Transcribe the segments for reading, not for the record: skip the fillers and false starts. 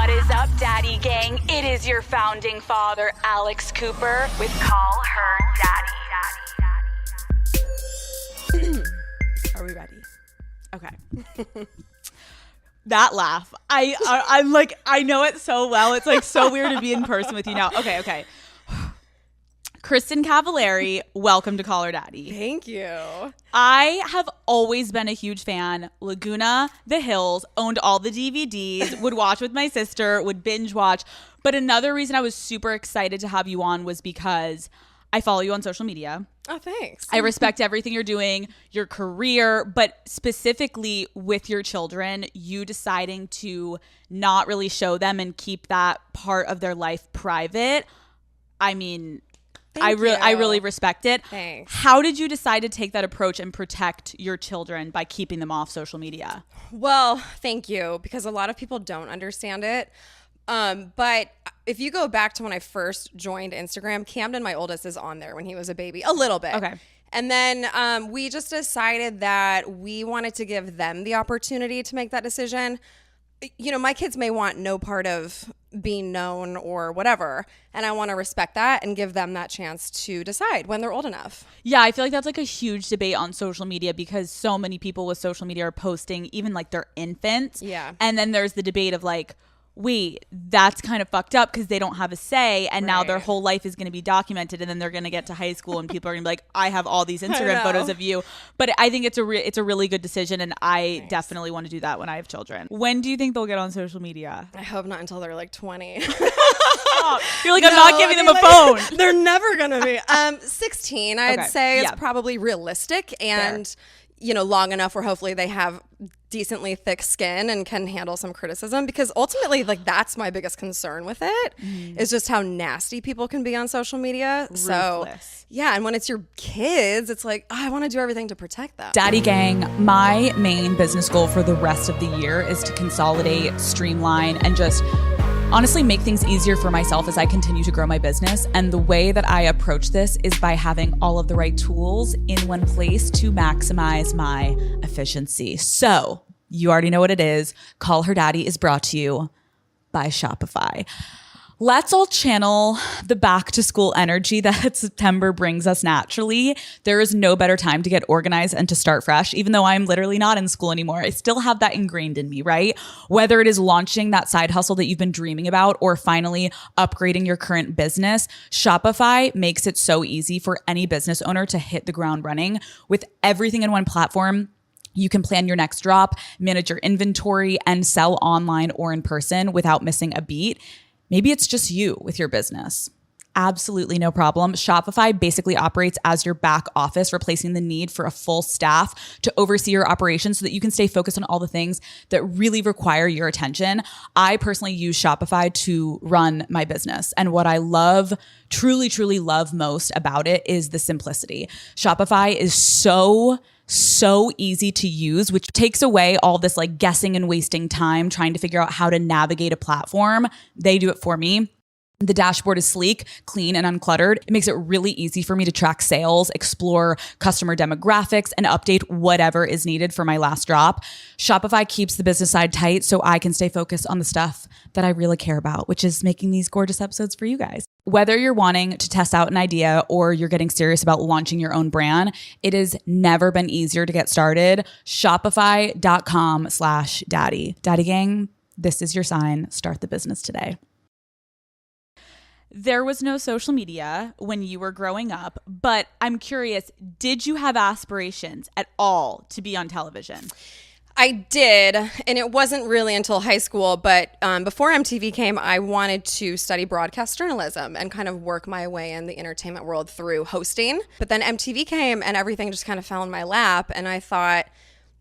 What is up, Daddy Gang? It is your founding father, Alex Cooper, with Call Her Daddy. Are we ready? Okay. That laugh. I'm like, I know it so well. It's like so weird to be in person with you now. Okay. Kristin Cavallari, welcome to Call Her Daddy. Thank you. I have always been a huge fan. Laguna, The Hills, owned all the DVDs, would watch with my sister, would binge watch. But another reason I was super excited to have you on was because I follow you on social media. Oh, thanks. I respect everything you're doing, your career, but specifically with your children, you deciding to not really show them and keep that part of their life private. I mean, I really respect it. Thanks. How did you decide to take that approach and protect your children by keeping them off social media? Well, thank you, because a lot of people don't understand it. But if you go back to when I first joined Instagram, Camden, my oldest, is on there when he was a baby, a little bit. Okay. And then we just decided that we wanted to give them the opportunity to make that decision. You know, my kids may want no part of being known or whatever, and I want to respect that and give them that chance to decide when they're old enough. Yeah, I feel like that's like a huge debate on social media because so many people with social media are posting even like their infants. Yeah. And then there's the debate of like, wait, that's kind of fucked up because they don't have a say, and now their whole life is going to be documented, and then they're going to get to high school and people are going to be like, I have all these Instagram photos of you. But I think it's a really good decision, and I definitely want to do that when I have children. When do you think they'll get on social media? I hope not until they're like 20. You're like, I'm not giving them a phone. They're never going to be. 16, I'd say, is Yeah. probably realistic and, you know, long enough where hopefully they have decently thick skin and can handle some criticism, because ultimately, like, that's my biggest concern with it is just how nasty people can be on social media. Ruthless. So yeah, and when it's your kids, it's like, oh, I want to do everything to protect them. Daddy Gang, my main business goal for the rest of the year is to consolidate, streamline, and just honestly make things easier for myself as I continue to grow my business. And the way that I approach this is by having all of the right tools in one place to maximize my efficiency. So you already know what it is. Call Her Daddy is brought to you by Shopify. Let's all channel the back to school energy that September brings us naturally. There is no better time to get organized and to start fresh. Even though I'm literally not in school anymore, I still have that ingrained in me, right? Whether it is launching that side hustle that you've been dreaming about or finally upgrading your current business, Shopify makes it so easy for any business owner to hit the ground running. With everything in one platform, you can plan your next drop, manage your inventory, and sell online or in person without missing a beat. Maybe it's just you with your business. Absolutely no problem. Shopify basically operates as your back office, replacing the need for a full staff to oversee your operations so that you can stay focused on all the things that really require your attention. I personally use Shopify to run my business. And what I love, truly love most about it is the simplicity. Shopify is so easy to use, which takes away all this like guessing and wasting time trying to figure out how to navigate a platform. They do it for me. The dashboard is sleek, clean, and uncluttered. It makes it really easy for me to track sales, explore customer demographics, and update whatever is needed for my last drop. Shopify keeps the business side tight so I can stay focused on the stuff that I really care about, which is making these gorgeous episodes for you guys. Whether you're wanting to test out an idea or you're getting serious about launching your own brand, it has never been easier to get started. Shopify.com/daddy. Daddy Gang, this is your sign. Start the business today. There was no social media when you were growing up, but I'm curious, did you have aspirations at all to be on television? I did, and it wasn't really until high school, but before MTV came, I wanted to study broadcast journalism and kind of work my way in the entertainment world through hosting. But then MTV came and everything just kind of fell in my lap, and I thought,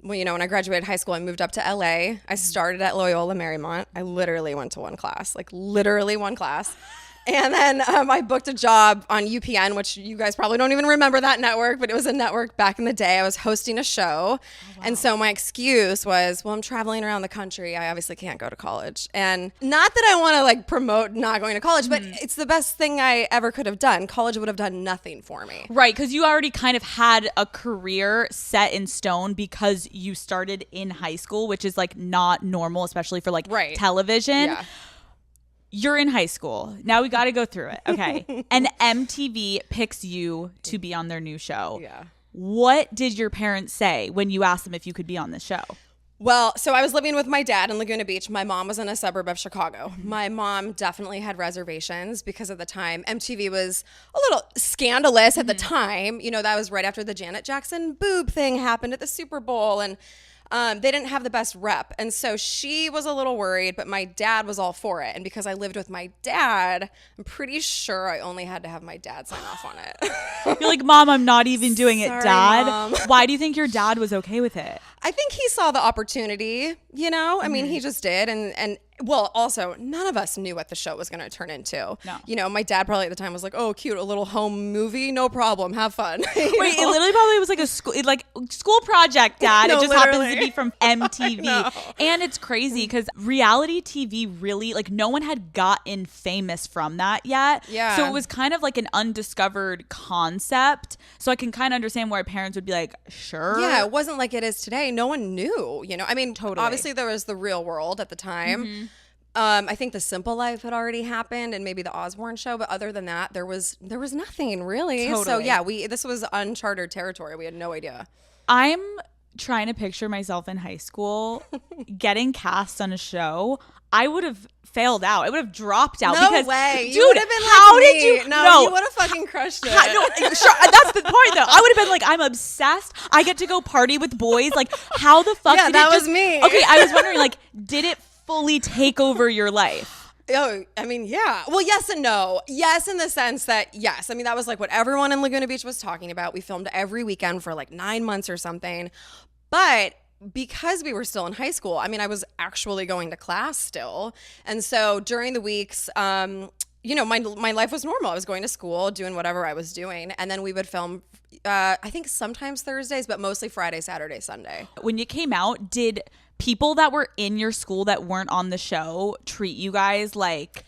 well, you know, when I graduated high school, I moved up to LA. I started at Loyola Marymount. I literally went to one class. And then I booked a job on UPN, which you guys probably don't even remember that network, but it was a network back in the day. I was hosting a show. Oh, wow. And so my excuse was, well, I'm traveling around the country. I obviously can't go to college. And not that I want to like promote not going to college, but it's the best thing I ever could have done. College would have done nothing for me. Right, because you already kind of had a career set in stone because you started in high school, which is like not normal, especially for like television. Yeah. You're in high school. Now we got to go through it. Okay. And MTV picks you to be on their new show. Yeah. What did your parents say when you asked them if you could be on the show? Well, so I was living with my dad in Laguna Beach. My mom was in a suburb of Chicago. My mom definitely had reservations because at the time MTV was a little scandalous at the time. You know, that was right after the Janet Jackson boob thing happened at the Super Bowl, and they didn't have the best rep. And so she was a little worried, but my dad was all for it. And because I lived with my dad, I'm pretty sure I only had to have my dad sign off on it. You're like, Mom, I'm not even doing it, Sorry, Dad. Mom. Why do you think your dad was okay with it? I think he saw the opportunity, you know? I mean, he just did. And well, also, none of us knew what the show was going to turn into. No. You know, my dad probably at the time was like, oh, cute, a little home movie, no problem, have fun. Wait, it literally probably was like a school project, Dad. No, it just literally. happens to be from MTV. And it's crazy because reality TV really, like, no one had gotten famous from that yet. Yeah. So it was kind of like an undiscovered concept. So I can kind of understand why parents would be like, sure. Yeah, it wasn't like it is today. No one knew, you know? I mean, Totally. obviously there was the Real World at the time. I think The Simple Life had already happened and maybe the Osbourne show, but other than that, there was nothing really. So Totally. yeah, this was uncharted territory. We had no idea. I'm trying to picture myself in high school getting cast on a show. I would have failed out. I would have dropped out. No because, way. Dude, You would have been like how me. did you? No, you would have fucking crushed it. No, sure. That's the point, though. I would have been like, I'm obsessed. I get to go party with boys. Like, how the fuck Yeah, did that it just, was me. Okay, I was wondering, like, did it fully take over your life? Oh, I mean, yeah. Well, yes and no. Yes, in the sense that, yes. I mean, that was like what everyone in Laguna Beach was talking about. We filmed every weekend for like 9 months or something. But because we were still in high school, I mean, I was actually going to class still. And so during the weeks, you know, my life was normal. I was going to school, doing whatever I was doing. And then we would film, I think sometimes Thursdays, but mostly Friday, Saturday, Sunday. When you came out, did people that were in your school that weren't on the show treat you guys like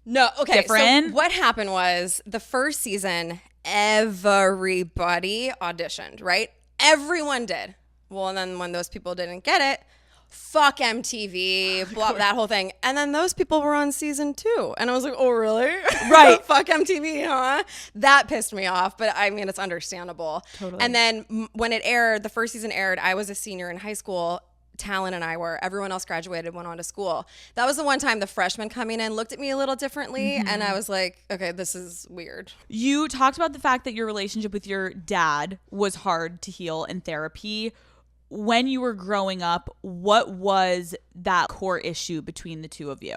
No, okay. different? So what happened was the first season, everybody auditioned, right? Everyone did. Well, and then when those people didn't get it, fuck MTV, blah, that whole thing. And then those people were on season 2. And I was like, oh, really? Right. Fuck MTV, huh? That pissed me off. But I mean, it's understandable. Totally. And then when it aired, the first season aired, I was a senior in high school. Talon and I were. Everyone else graduated, went on to school. That was the one time the freshmen coming in looked at me a little differently. And I was like, okay, this is weird. You talked about the fact that your relationship with your dad was hard to heal in therapy. When you were growing up, what was that core issue between the two of you?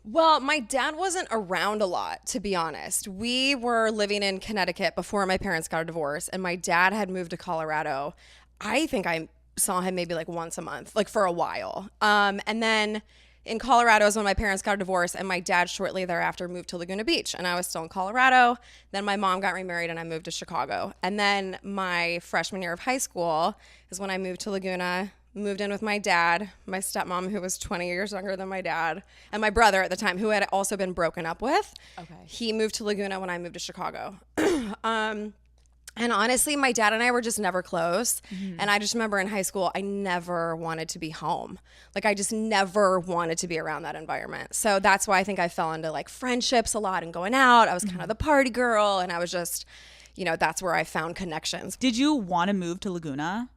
Well, my dad wasn't around a lot, to be honest. We were living in Connecticut before my parents got a divorce, and my dad had moved to Colorado. I think I saw him maybe like once a month, like for a while. And then in Colorado is when my parents got a divorce, and my dad shortly thereafter moved to Laguna Beach, and I was still in Colorado. Then my mom got remarried and I moved to Chicago. And then my freshman year of high school is when I moved to Laguna, moved in with my dad, my stepmom, who was 20 years younger than my dad, and my brother at the time, who had also been broken up with. Okay. He moved to Laguna when I moved to Chicago. And honestly, my dad and I were just never close. And I just remember in high school, I never wanted to be home. Like, I just never wanted to be around that environment. So that's why I think I fell into like friendships a lot and going out. I was kind of the party girl, and I was just, you know, that's where I found connections. Did you want to move to Laguna?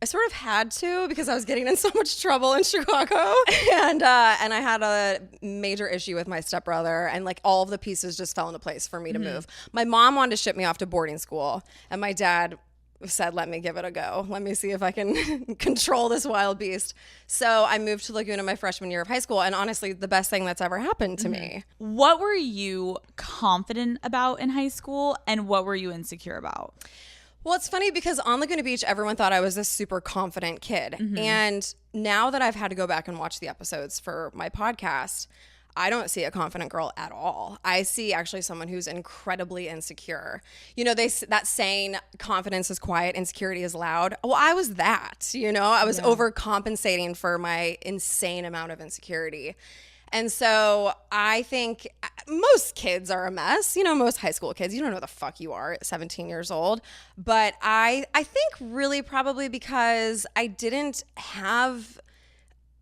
I sort of had to because I was getting in so much trouble in Chicago, and I had a major issue with my stepbrother, and like all of the pieces just fell into place for me to move. My mom wanted to ship me off to boarding school, and my dad said, let me give it a go. Let me see if I can control this wild beast. So I moved to Laguna my freshman year of high school, and honestly, the best thing that's ever happened to me. What were you confident about in high school, and what were you insecure about? Well, it's funny because on Laguna Beach, everyone thought I was this super confident kid. And now that I've had to go back and watch the episodes for my podcast, I don't see a confident girl at all. I see actually someone who's incredibly insecure. You know, that saying, confidence is quiet, insecurity is loud. Well, I was that, you know, I was overcompensating for my insane amount of insecurity. And so I think most kids are a mess. You know, most high school kids, you don't know the fuck you are at 17 years old. But I think really probably because I didn't have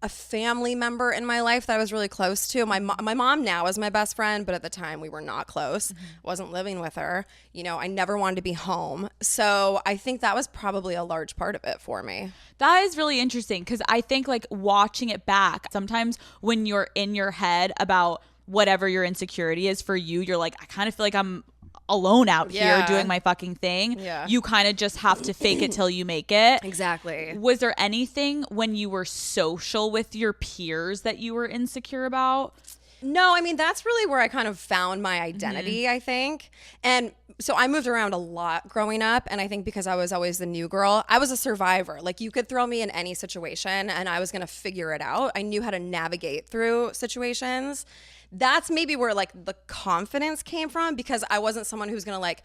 a family member in my life that I was really close to. My mom now is my best friend, but at the time we were not close. Wasn't living with her. You know, I never wanted to be home. So I think that was probably a large part of it for me. That is really interesting because I think like watching it back, sometimes when you're in your head about whatever your insecurity is for you, you're like, I kind of feel like I'm alone out here doing my fucking thing. Yeah. You kind of just have to fake it till you make it. Exactly. Was there anything when you were social with your peers that you were insecure about? No, I mean, that's really where I kind of found my identity, I think. And so I moved around a lot growing up. And I think because I was always the new girl, I was a survivor. Like you could throw me in any situation and I was going to figure it out. I knew how to navigate through situations. That's maybe where like the confidence came from, because I wasn't someone who's going to like,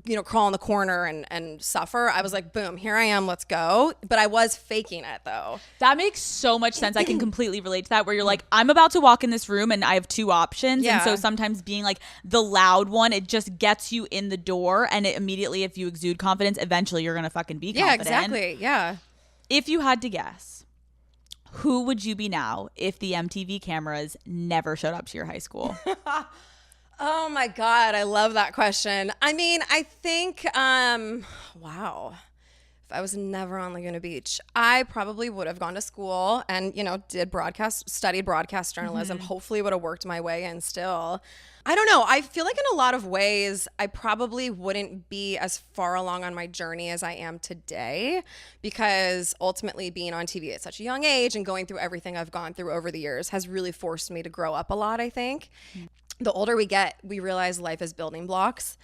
you know, crawl in the corner and suffer. I was like, boom, here I am, let's go. But I was faking it though. That makes so much sense. I can completely relate to that, where you're like, I'm about to walk in this room and I have two options. Yeah. And so sometimes being like the loud one, it just gets you in the door, and it immediately, if you exude confidence, eventually you're going to fucking be confident. Yeah, exactly. Yeah. If you had to guess, who would you be now if the MTV cameras never showed up to your high school? Oh my God, I love that question. I mean, I think, wow, if I was never on Laguna Beach, I probably would have gone to school and, you know, studied broadcast journalism, hopefully would have worked my way in still. I don't know. I feel like in a lot of ways, I probably wouldn't be as far along on my journey as I am today, because ultimately being on TV at such a young age and going through everything I've gone through over the years has really forced me to grow up a lot, I think. The older we get, we realize life is building blocks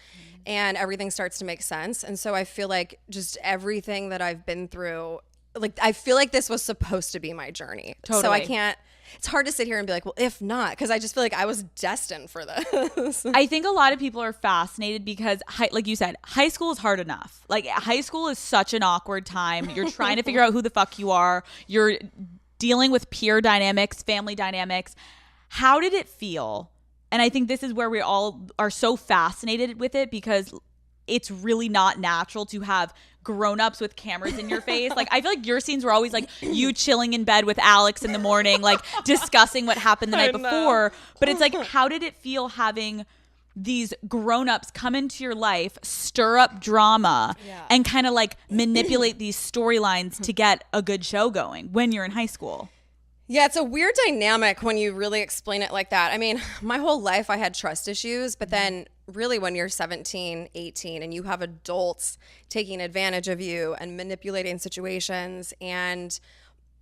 and everything starts to make sense. And so I feel like just everything that I've been through, like I feel like this was supposed to be my journey. Totally. So I can't, it's hard to sit here and be like, well, if not, because I just feel like I was destined for this. I think a lot of people are fascinated because, like you said, high school is hard enough. Like high school is such an awkward time. You're trying to figure out who the fuck you are. You're dealing with peer dynamics, family dynamics. How did it feel? And I think this is where we all are so fascinated with it, because it's really not natural to have grown-ups with cameras in your face. Like, I feel like your scenes were always like you chilling in bed with Alex in the morning, like discussing what happened the night before. But it's like, how did it feel having these grown-ups come into your life, stir up drama, and kind of like manipulate these storylines to get a good show going when you're in high school? Yeah, it's a weird dynamic when you really explain it like that. I mean, my whole life I had trust issues, but then really when you're 17, 18 and you have adults taking advantage of you and manipulating situations and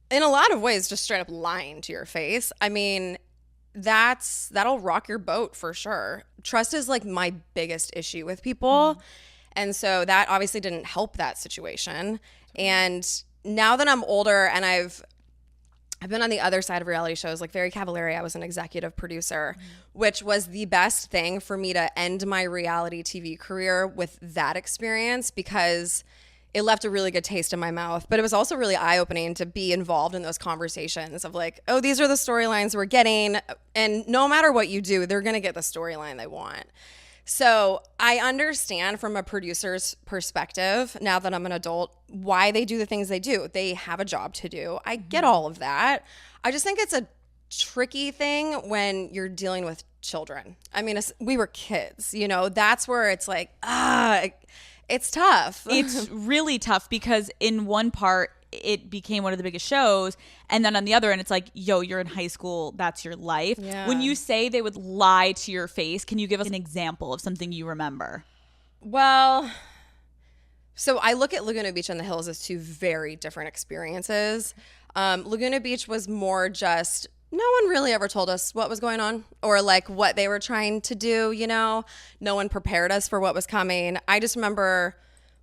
in a lot of ways just straight up lying to your face, I mean, that'll rock your boat for sure. Trust is like my biggest issue with people. And so that obviously didn't help that situation. And now that I'm older and I've been on the other side of reality shows, like Very Cavallari, I was an executive producer, which was the best thing for me to end my reality TV career with that experience, because it left a really good taste in my mouth. But it was also really eye-opening to be involved in those conversations of like, oh, these are the storylines we're getting. And no matter what you do, they're going to get the storyline they want. So I understand from a producer's perspective, now that I'm an adult, why they do the things they do. They have a job to do. I get all of that. I just think it's a tricky thing when you're dealing with children. I mean, we were kids, you know, that's where it's like, it's tough. It's really tough because in one part, it became one of the biggest shows. And then on the other end, it's like, yo, you're in high school. That's your life. Yeah. When you say they would lie to your face, can you give us an example of something you remember? Well, so I look at Laguna Beach and the Hills as two very different experiences. Laguna Beach was more just, no one really ever told us what was going on or like what they were trying to do, you know? No one prepared us for what was coming. I just remember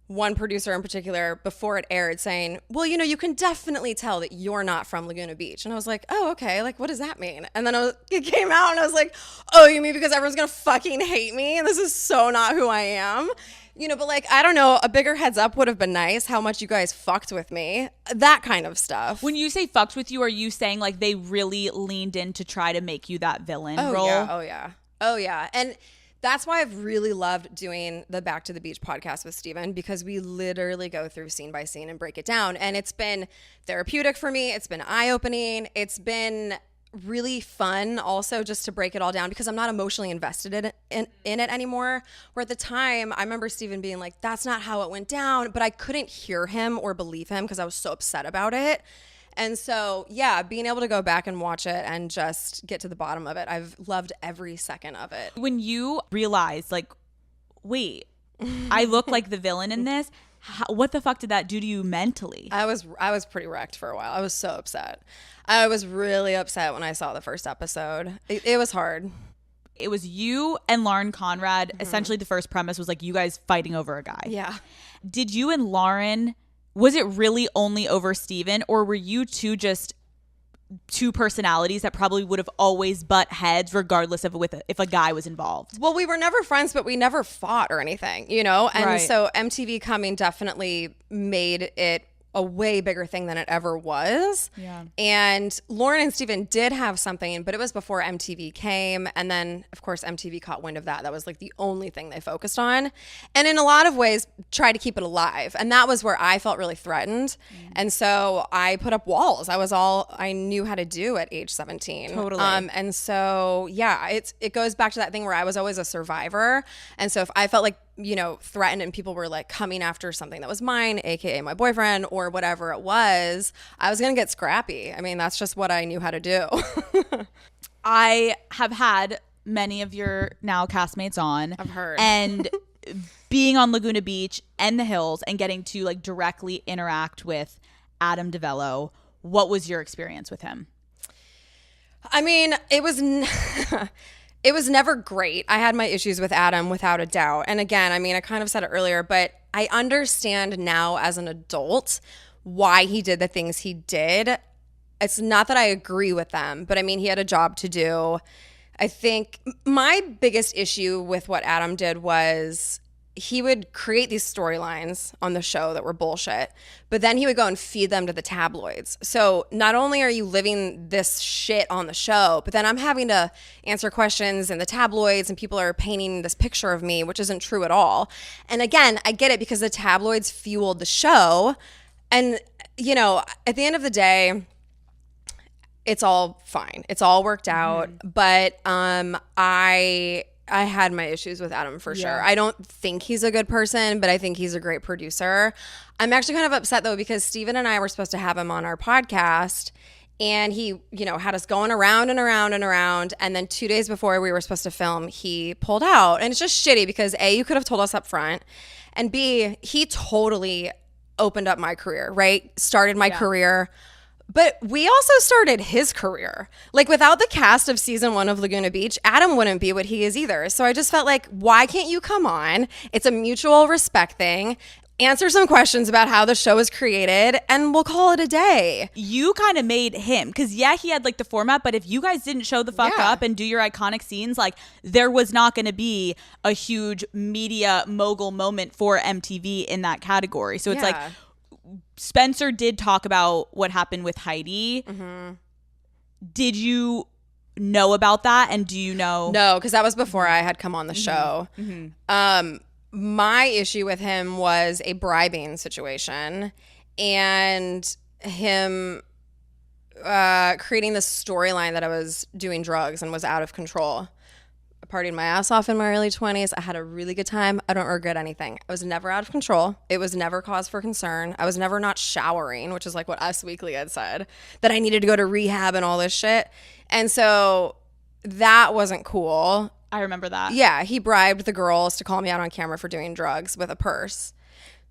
one producer in particular before it aired saying, well, you know, you can definitely tell that you're not from Laguna Beach. And I was like, oh, okay. Like, what does that mean? And then it came out and I was like, oh, you mean because everyone's going to fucking hate me? And this is so not who I am. You know, but like, I don't know, a bigger heads up would have been nice. How much you guys fucked with me. That kind of stuff. When you say fucked with you, are you saying like they really leaned in to try to make you that villain role? Yeah, oh yeah. And That's why I've really loved doing the Back to the Beach podcast with Steven, because we literally go through scene by scene and break it down. And it's been therapeutic for me. It's been eye-opening. It's been really fun also just to break it all down, because I'm not emotionally invested in it anymore. Where at the time, I remember Steven being like, that's not how it went down. But I couldn't hear him or believe him because I was so upset about it. And so, yeah, being able to go back and watch it and just get to the bottom of it, I've loved every second of it. When you realize, like, wait, I look like the villain in this, what the fuck did that do to you mentally? I was pretty wrecked for a while. I was so upset. I was really upset when I saw the first episode. It was hard. It was you and Lauren Conrad. Essentially, the first premise was like you guys fighting over a guy. Yeah. Did you and Lauren... Was it really only over Steven, or were you two just two personalities that probably would have always butt heads regardless of if a guy was involved? Well, we were never friends, but we never fought or anything, you know? And Right. So MTV coming definitely made it a way bigger thing than it ever was. Yeah. And Lauren and Steven did have something, but it was before MTV came. And then, of course, MTV caught wind of that. That was like the only thing they focused on. And in a lot of ways, tried to keep it alive. And that was where I felt really threatened. And so I put up walls. I was all I knew how to do at age 17. Totally. And so, yeah, it goes back to that thing where I was always a survivor. And so if I felt like, you know, threatened and people were like coming after something that was mine, AKA my boyfriend or whatever it was, I was going to get scrappy. I mean, that's just what I knew how to do. I have had many of your now castmates on. I've heard. And being on Laguna Beach and the Hills and getting to like directly interact with Adam DeVello, what was your experience with him? I mean, it was it was never great. I had my issues with Adam, without a doubt. And again, I mean, I kind of said it earlier, but I understand now as an adult why he did the things he did. It's not that I agree with them, but I mean, he had a job to do. I think my biggest issue with what Adam did was he would create these storylines on the show that were bullshit, but then he would go and feed them to the tabloids. So not only are you living this shit on the show, but then I'm having to answer questions in the tabloids and people are painting this picture of me, which isn't true at all. And again, I get it because the tabloids fueled the show. And, you know, at the end of the day, it's all fine. It's all worked out. But I had my issues with Adam for sure. I don't think he's a good person, but I think he's a great producer. I'm actually kind of upset though, because Steven and I were supposed to have him on our podcast and he, you know, had us going around and around and around. And then 2 days before we were supposed to film, he pulled out. And it's just shitty because A, you could have told us up front, and B, he totally opened up my career, right? Started my career. But we also started his career. Like without the cast of season 1 of Laguna Beach, Adam wouldn't be what he is either. So I just felt like, why can't you come on? It's a mutual respect thing. Answer some questions about how the show was created and we'll call it a day. You kind of made him, because he had like the format, but if you guys didn't show the fuck up and do your iconic scenes, like there was not going to be a huge media mogul moment for MTV in that category. So it's like, Spencer did talk about what happened with Heidi. Did you know about that? And do you know? No, because that was before I had come on the show. My issue with him was a bribing situation and him creating this storyline that I was doing drugs and was out of control. I partied my ass off in my early 20s. I had a really good time. I don't regret anything. I was never out of control. It was never cause for concern. I was never not showering, which is like what Us Weekly had said, that I needed to go to rehab and all this shit. And so that wasn't cool. I remember that. Yeah, he bribed the girls to call me out on camera for doing drugs with a purse.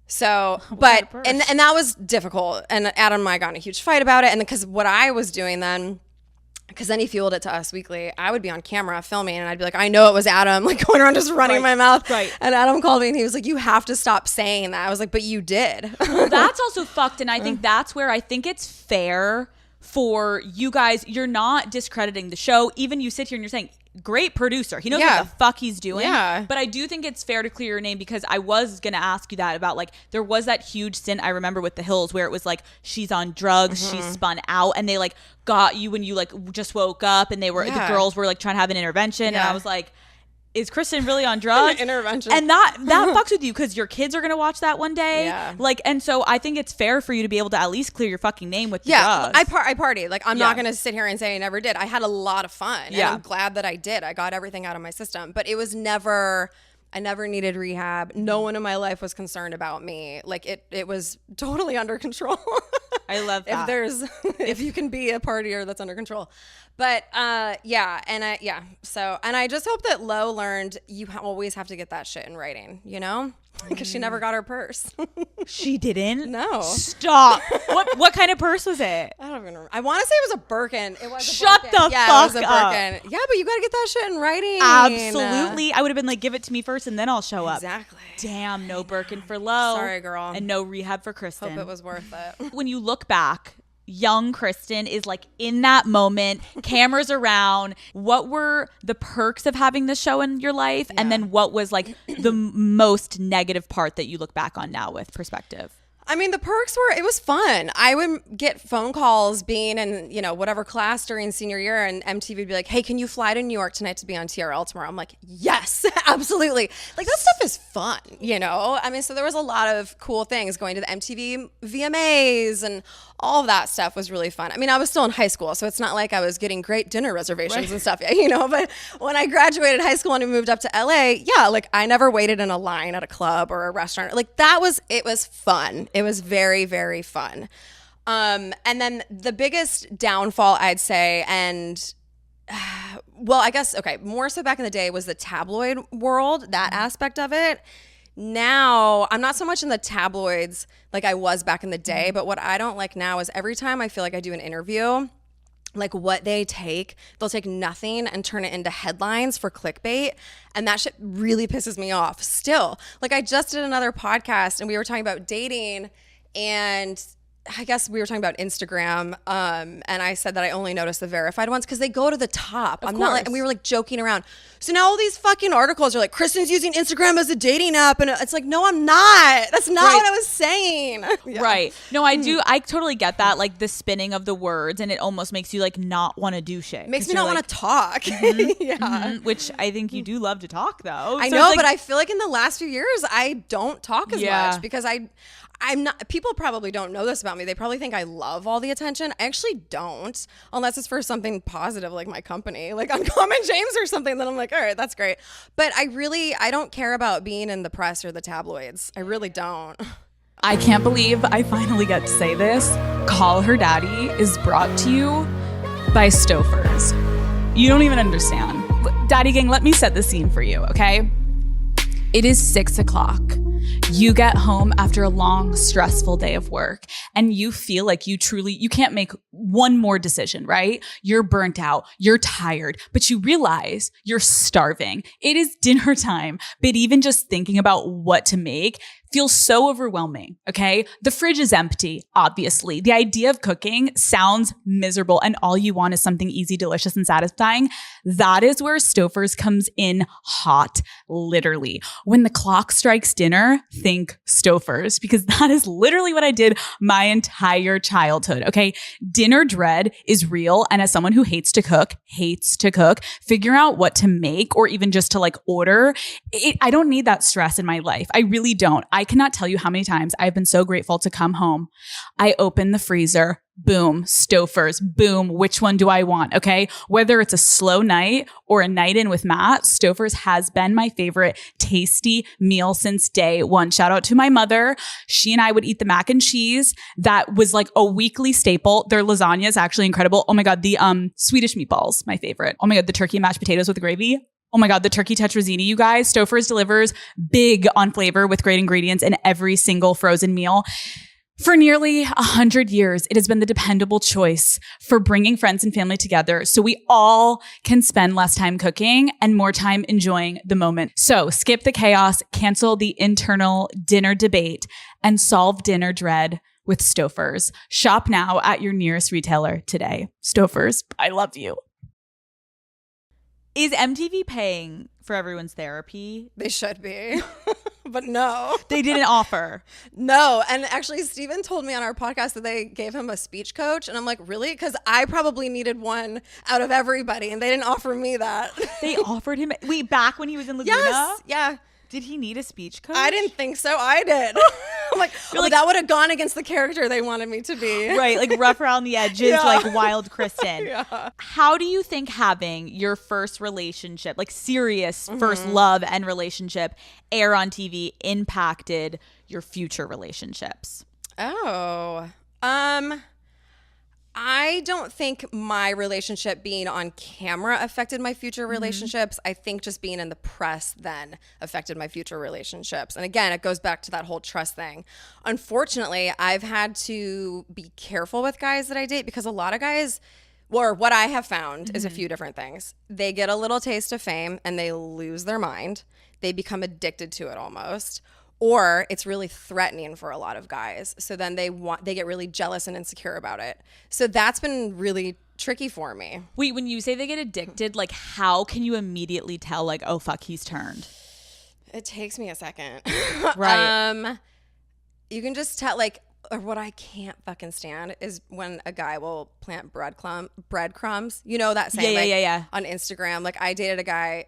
So, but, and that was difficult. And Adam and I got in a huge fight about it. And because what I was doing then, because then he fueled it to Us Weekly, I would be on camera filming and I'd be like, I know it was Adam, like going around just running my mouth. Right. And Adam called me and he was like, you have to stop saying that. I was like, but you did. Well, that's also fucked. And I think that's where I think it's fair for you guys. You're not discrediting the show. Even you sit here and you're saying, great producer. He knows what the fuck he's doing. Yeah. But I do think it's fair to clear your name, because I was going to ask you that about, like, there was that huge stint I remember with The Hills where it was like, she's on drugs, she's spun out, and they like got you when you like just woke up, and they were, the girls were like trying to have an intervention. And I was like, is Kristin really on drugs? Intervention. And that fucks with you because your kids are going to watch that one day. Yeah. Like, and so I think it's fair for you to be able to at least clear your fucking name with the drugs. I partied. Like, I'm not going to sit here and say I never did. I had a lot of fun. And I'm glad that I did. I got everything out of my system. But it was never... I never needed rehab. No one in my life was concerned about me. Like it was totally under control. I love that. If you can be a partier that's under control. But I just hope that Lo learned you always have to get that shit in writing, you know? Because she never got her purse. She didn't? No. Stop. What kind of purse was it? I don't even remember. I want to say it was a Birkin. It was Shut a Birkin. the Yeah, fuck it was a up. Birkin. Yeah, but you got to get that shit in writing. Absolutely. I would have been like, give it to me first and then I'll show up. Exactly. Damn, no Birkin for Lo. Sorry, girl. And no rehab for Kristin. Hope it was worth it. When you look back, young Kristin is like in that moment, cameras around. What were the perks of having this show in your life? And then what was like the most negative part that you look back on now with perspective? I mean, the perks were, it was fun. I would get phone calls being in, whatever class during senior year, and MTV would be like, hey, can you fly to New York tonight to be on TRL tomorrow? I'm like, yes, absolutely. Like, that stuff is fun, I mean, so there was a lot of cool things going to the MTV VMAs, and all of that stuff was really fun. I mean, I was still in high school, so it's not like I was getting great dinner reservations and stuff, but when I graduated high school and we moved up to LA, like I never waited in a line at a club or a restaurant. Like it was fun. It was very, very fun. And then the biggest downfall, I'd say, and well, I guess, okay, more so back in the day was the tabloid world, that aspect of it. Now, I'm not so much in the tabloids like I was back in the day, but what I don't like now is every time I feel like I do an interview, like what they'll take nothing and turn it into headlines for clickbait. And that shit really pisses me off still. Like, I just did another podcast and we were talking about dating, and I guess we were talking about Instagram, and I said that I only noticed the verified ones because they go to the top. I'm not like, and we were like joking around. So now all these fucking articles are like, Kristin's using Instagram as a dating app, and it's like, no, I'm not. That's not what I was saying. Right. No, I totally get that. Like the spinning of the words, and it almost makes you like not want to do shit. Makes me not want to talk. Which I think you do love to talk though. I know, but I feel like in the last few years I don't talk as much because I'm not, people probably don't know this about me. They probably think I love all the attention. I actually don't, unless it's for something positive like my company, like Uncommon James or something. Then I'm like, all right, that's great. But I don't care about being in the press or the tabloids. I really don't. I can't believe I finally get to say this. Call Her Daddy is brought to you by Stouffer's. You don't even understand. Daddy gang, let me set the scene for you, okay? It is 6 o'clock. You get home after a long, stressful day of work, and you feel like you can't make one more decision, right? You're burnt out, you're tired, but you realize you're starving. It is dinner time, but even just thinking about what to make feels so overwhelming, okay? The fridge is empty, obviously. The idea of cooking sounds miserable, and all you want is something easy, delicious, and satisfying. That is where Stouffer's comes in hot, literally. When the clock strikes dinner, think Stouffer's, because that is literally what I did my entire childhood, okay? Dinner dread is real, and as someone who hates to cook, figuring out what to make or even just to like order, I don't need that stress in my life. I really don't. I cannot tell you how many times I've been so grateful to come home. I open the freezer, boom, Stouffer's, boom, which one do I want, okay? Whether it's a slow night or a night in with Matt, Stouffer's has been my favorite tasty meal since day one. Shout out to my mother. She and I would eat the mac and cheese. That was like a weekly staple. Their lasagna is actually incredible. Oh my God, the Swedish meatballs, my favorite. Oh my God, the turkey and mashed potatoes with the gravy. Oh my God, the turkey tetrazzini, you guys. Stouffer's delivers big on flavor with great ingredients in every single frozen meal. For nearly 100 years, it has been the dependable choice for bringing friends and family together so we all can spend less time cooking and more time enjoying the moment. So skip the chaos, cancel the internal dinner debate, and solve dinner dread with Stouffer's. Shop now at your nearest retailer today. Stouffer's, I love you. Is MTV paying for everyone's therapy? They should be. But no. They didn't offer. No. And actually, Steven told me on our podcast that they gave him a speech coach. And I'm like, really? Because I probably needed one out of everybody. And they didn't offer me that. They offered him. Wait, back when he was in Laguna? Yes. Yeah. Did he need a speech coach? I didn't think so. I did. I'm like, that would have gone against the character they wanted me to be. Right, like rough around the edges, like wild Kristin. Yeah. How do you think having your first relationship, like serious first love and relationship, air on TV impacted your future relationships? Oh, I don't think my relationship being on camera affected my future relationships. I think just being in the press then affected my future relationships. And again, it goes back to that whole trust thing. Unfortunately, I've had to be careful with guys that I date because a lot of guys, or what I have found is a few different things. They get a little taste of fame and they lose their mind. They become addicted to it almost. Or it's really threatening for a lot of guys. So then they get really jealous and insecure about it. So that's been really tricky for me. Wait, when you say they get addicted, like how can you immediately tell like, oh fuck, he's turned? It takes me a second. Right. You can just tell, like, or what I can't fucking stand is when a guy will plant breadcrumbs. You know that saying? Yeah. On Instagram. Like I dated a guy,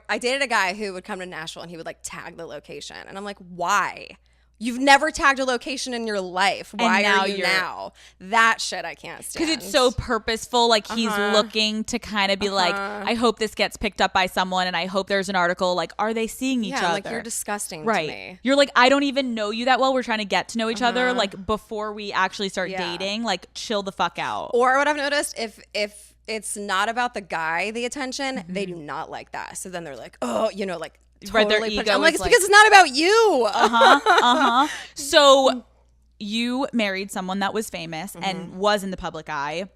I dated a guy who would come to Nashville and he would like tag the location. And I'm like, why? You've never tagged a location in your life. Why are you now? That shit I can't stand. Because it's so purposeful. Like he's looking to kind of be like, I hope this gets picked up by someone and I hope there's an article. Like, are they seeing each other? Like you're disgusting to me. You're like, I don't even know you that well. We're trying to get to know each other. Like before we actually start dating, like chill the fuck out. Or what I've noticed, if it's not about the guy, the attention, they do not like that. So then they're like, oh, you know, like, totally their ego I'm like, is it's because it's not about you. So you married someone that was famous and was in the public eye.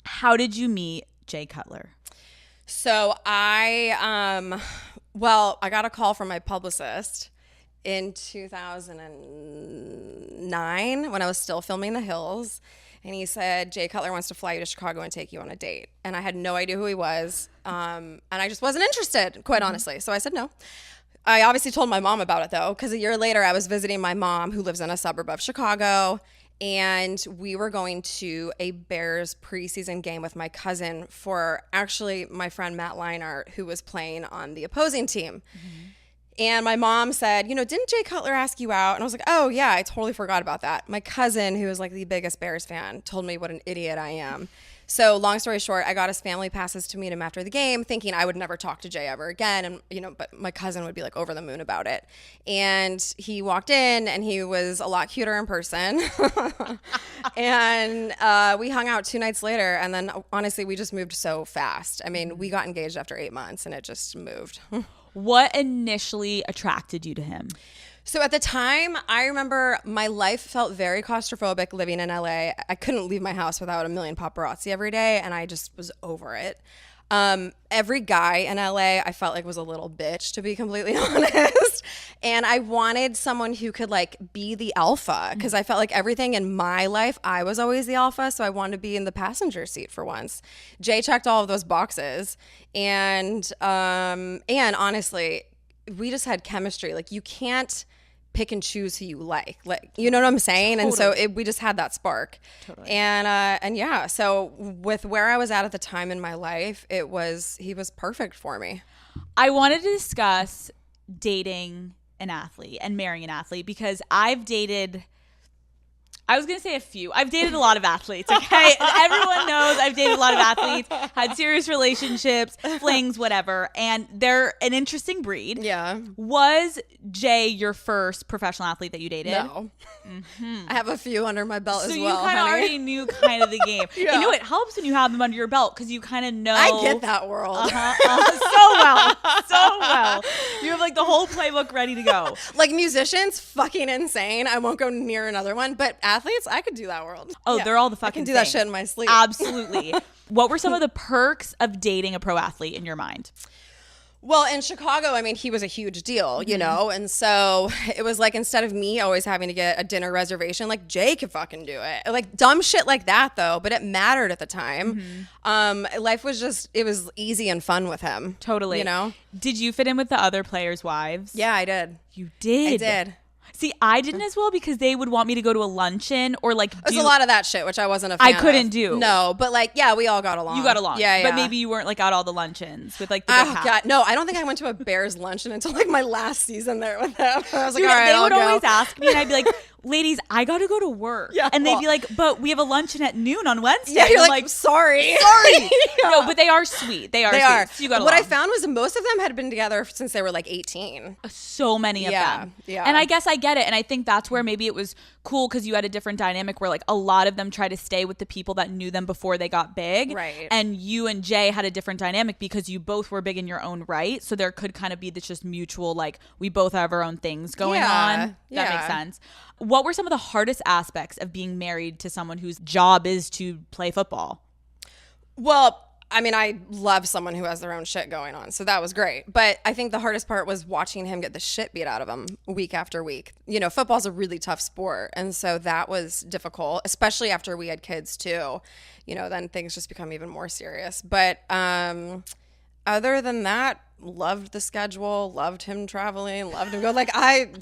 How did you meet Jay Cutler? So I got a call from my publicist in 2009 when I was still filming The Hills. And he said, Jay Cutler wants to fly you to Chicago and take you on a date. And I had no idea who he was. And I just wasn't interested, quite honestly. So I said no. I obviously told my mom about it, though, because a year later I was visiting my mom, who lives in a suburb of Chicago. And we were going to a Bears preseason game with my cousin for actually my friend Matt Leinart, who was playing on the opposing team. And my mom said, you know, didn't Jay Cutler ask you out? And I was like, oh, yeah, I totally forgot about that. My cousin, who is like the biggest Bears fan, told me what an idiot I am. So long story short, I got his family passes to meet him after the game, thinking I would never talk to Jay ever again. And, you know, but my cousin would be like over the moon about it. And he walked in and he was a lot cuter in person. And we hung out 2 nights later. And then honestly, we just moved so fast. I mean, we got engaged after 8 months and it just moved. What initially attracted you to him? So at the time, I remember my life felt very claustrophobic living in LA. I couldn't leave my house without a million paparazzi every day, and I just was over it. Every guy in LA I felt like was a little bitch, to be completely honest. And I wanted someone who could like be the alpha, because I felt like everything in my life, I was always the alpha. So I wanted to be in the passenger seat for once. Jay checked all of those boxes. And honestly, we just had chemistry. Like you can't pick and choose who you like, you know what I'm saying? Totally. And so we just had that spark. Totally. And yeah, so with where I was at the time in my life, he was perfect for me. I wanted to discuss dating an athlete and marrying an athlete because I've dated I was going to say a few. I've dated a lot of athletes, okay? Everyone knows I've dated a lot of athletes, had serious relationships, flings, whatever, and they're an interesting breed. Yeah. Was Jay your first professional athlete that you dated? No. Mm-hmm. I have a few under my belt as well, So you kind of already knew kind of the game. Yeah. You know, it helps when you have them under your belt because you kind of know. I get that world. So well. You have like the whole playbook ready to go. Like musicians, fucking insane. I won't go near another one, but athletes, I could do that world. Oh, yeah. They're all the fucking I can do that shit in my sleep. Absolutely. What were some of the perks of dating a pro athlete in your mind? Well, in Chicago, I mean, he was a huge deal, you know? And so it was like, instead of me always having to get a dinner reservation, like Jay could fucking do it. Like dumb shit like that, though. But it mattered at the time. Life was just, it was easy and fun with him. Totally. You know? Did you fit in with the other players' wives? Yeah, I did. You did? I did. See, I didn't as well because they would want me to go to a luncheon or like There's a lot of that shit, which I wasn't a fan I couldn't of. do. No, but like, yeah, we all got along. You got along. Yeah, yeah. But maybe you weren't like at all the luncheons with like the big hat. God, no, I don't think I went to a Bears luncheon until like my last season there with them. I was like, Dude, all right, they I'll would go. always ask me and I'd be like, ladies, I got to go to work. Yeah, and they'd well- be like, but we have a luncheon at noon on Wednesday. Yeah, you're And I'm like, sorry. sorry. Yeah. No, but they are sweet. They are They sweet. are. So you got What I along. found was most of them had been together since they were like 18. So many of Yeah, them. yeah. And I guess I get it. And I think that's where maybe it was cool because you had a different dynamic where like a lot of them try to stay with the people that knew them before they got big. Right. And you and Jay had a different dynamic because you both were big in your own right. So there could kind of be this just mutual, like we both have our own things going Yeah, on. That makes yeah. sense. What were some of the hardest aspects of being married to someone whose job is to play football? Well, I mean, I love someone who has their own shit going on, so that was great. But I think the hardest part was watching him get the shit beat out of him week after week. You know, football's a really tough sport, and so that was difficult, especially after we had kids too. You know, then things just become even more serious. But other than that, loved the schedule, loved him traveling, loved him go. Like,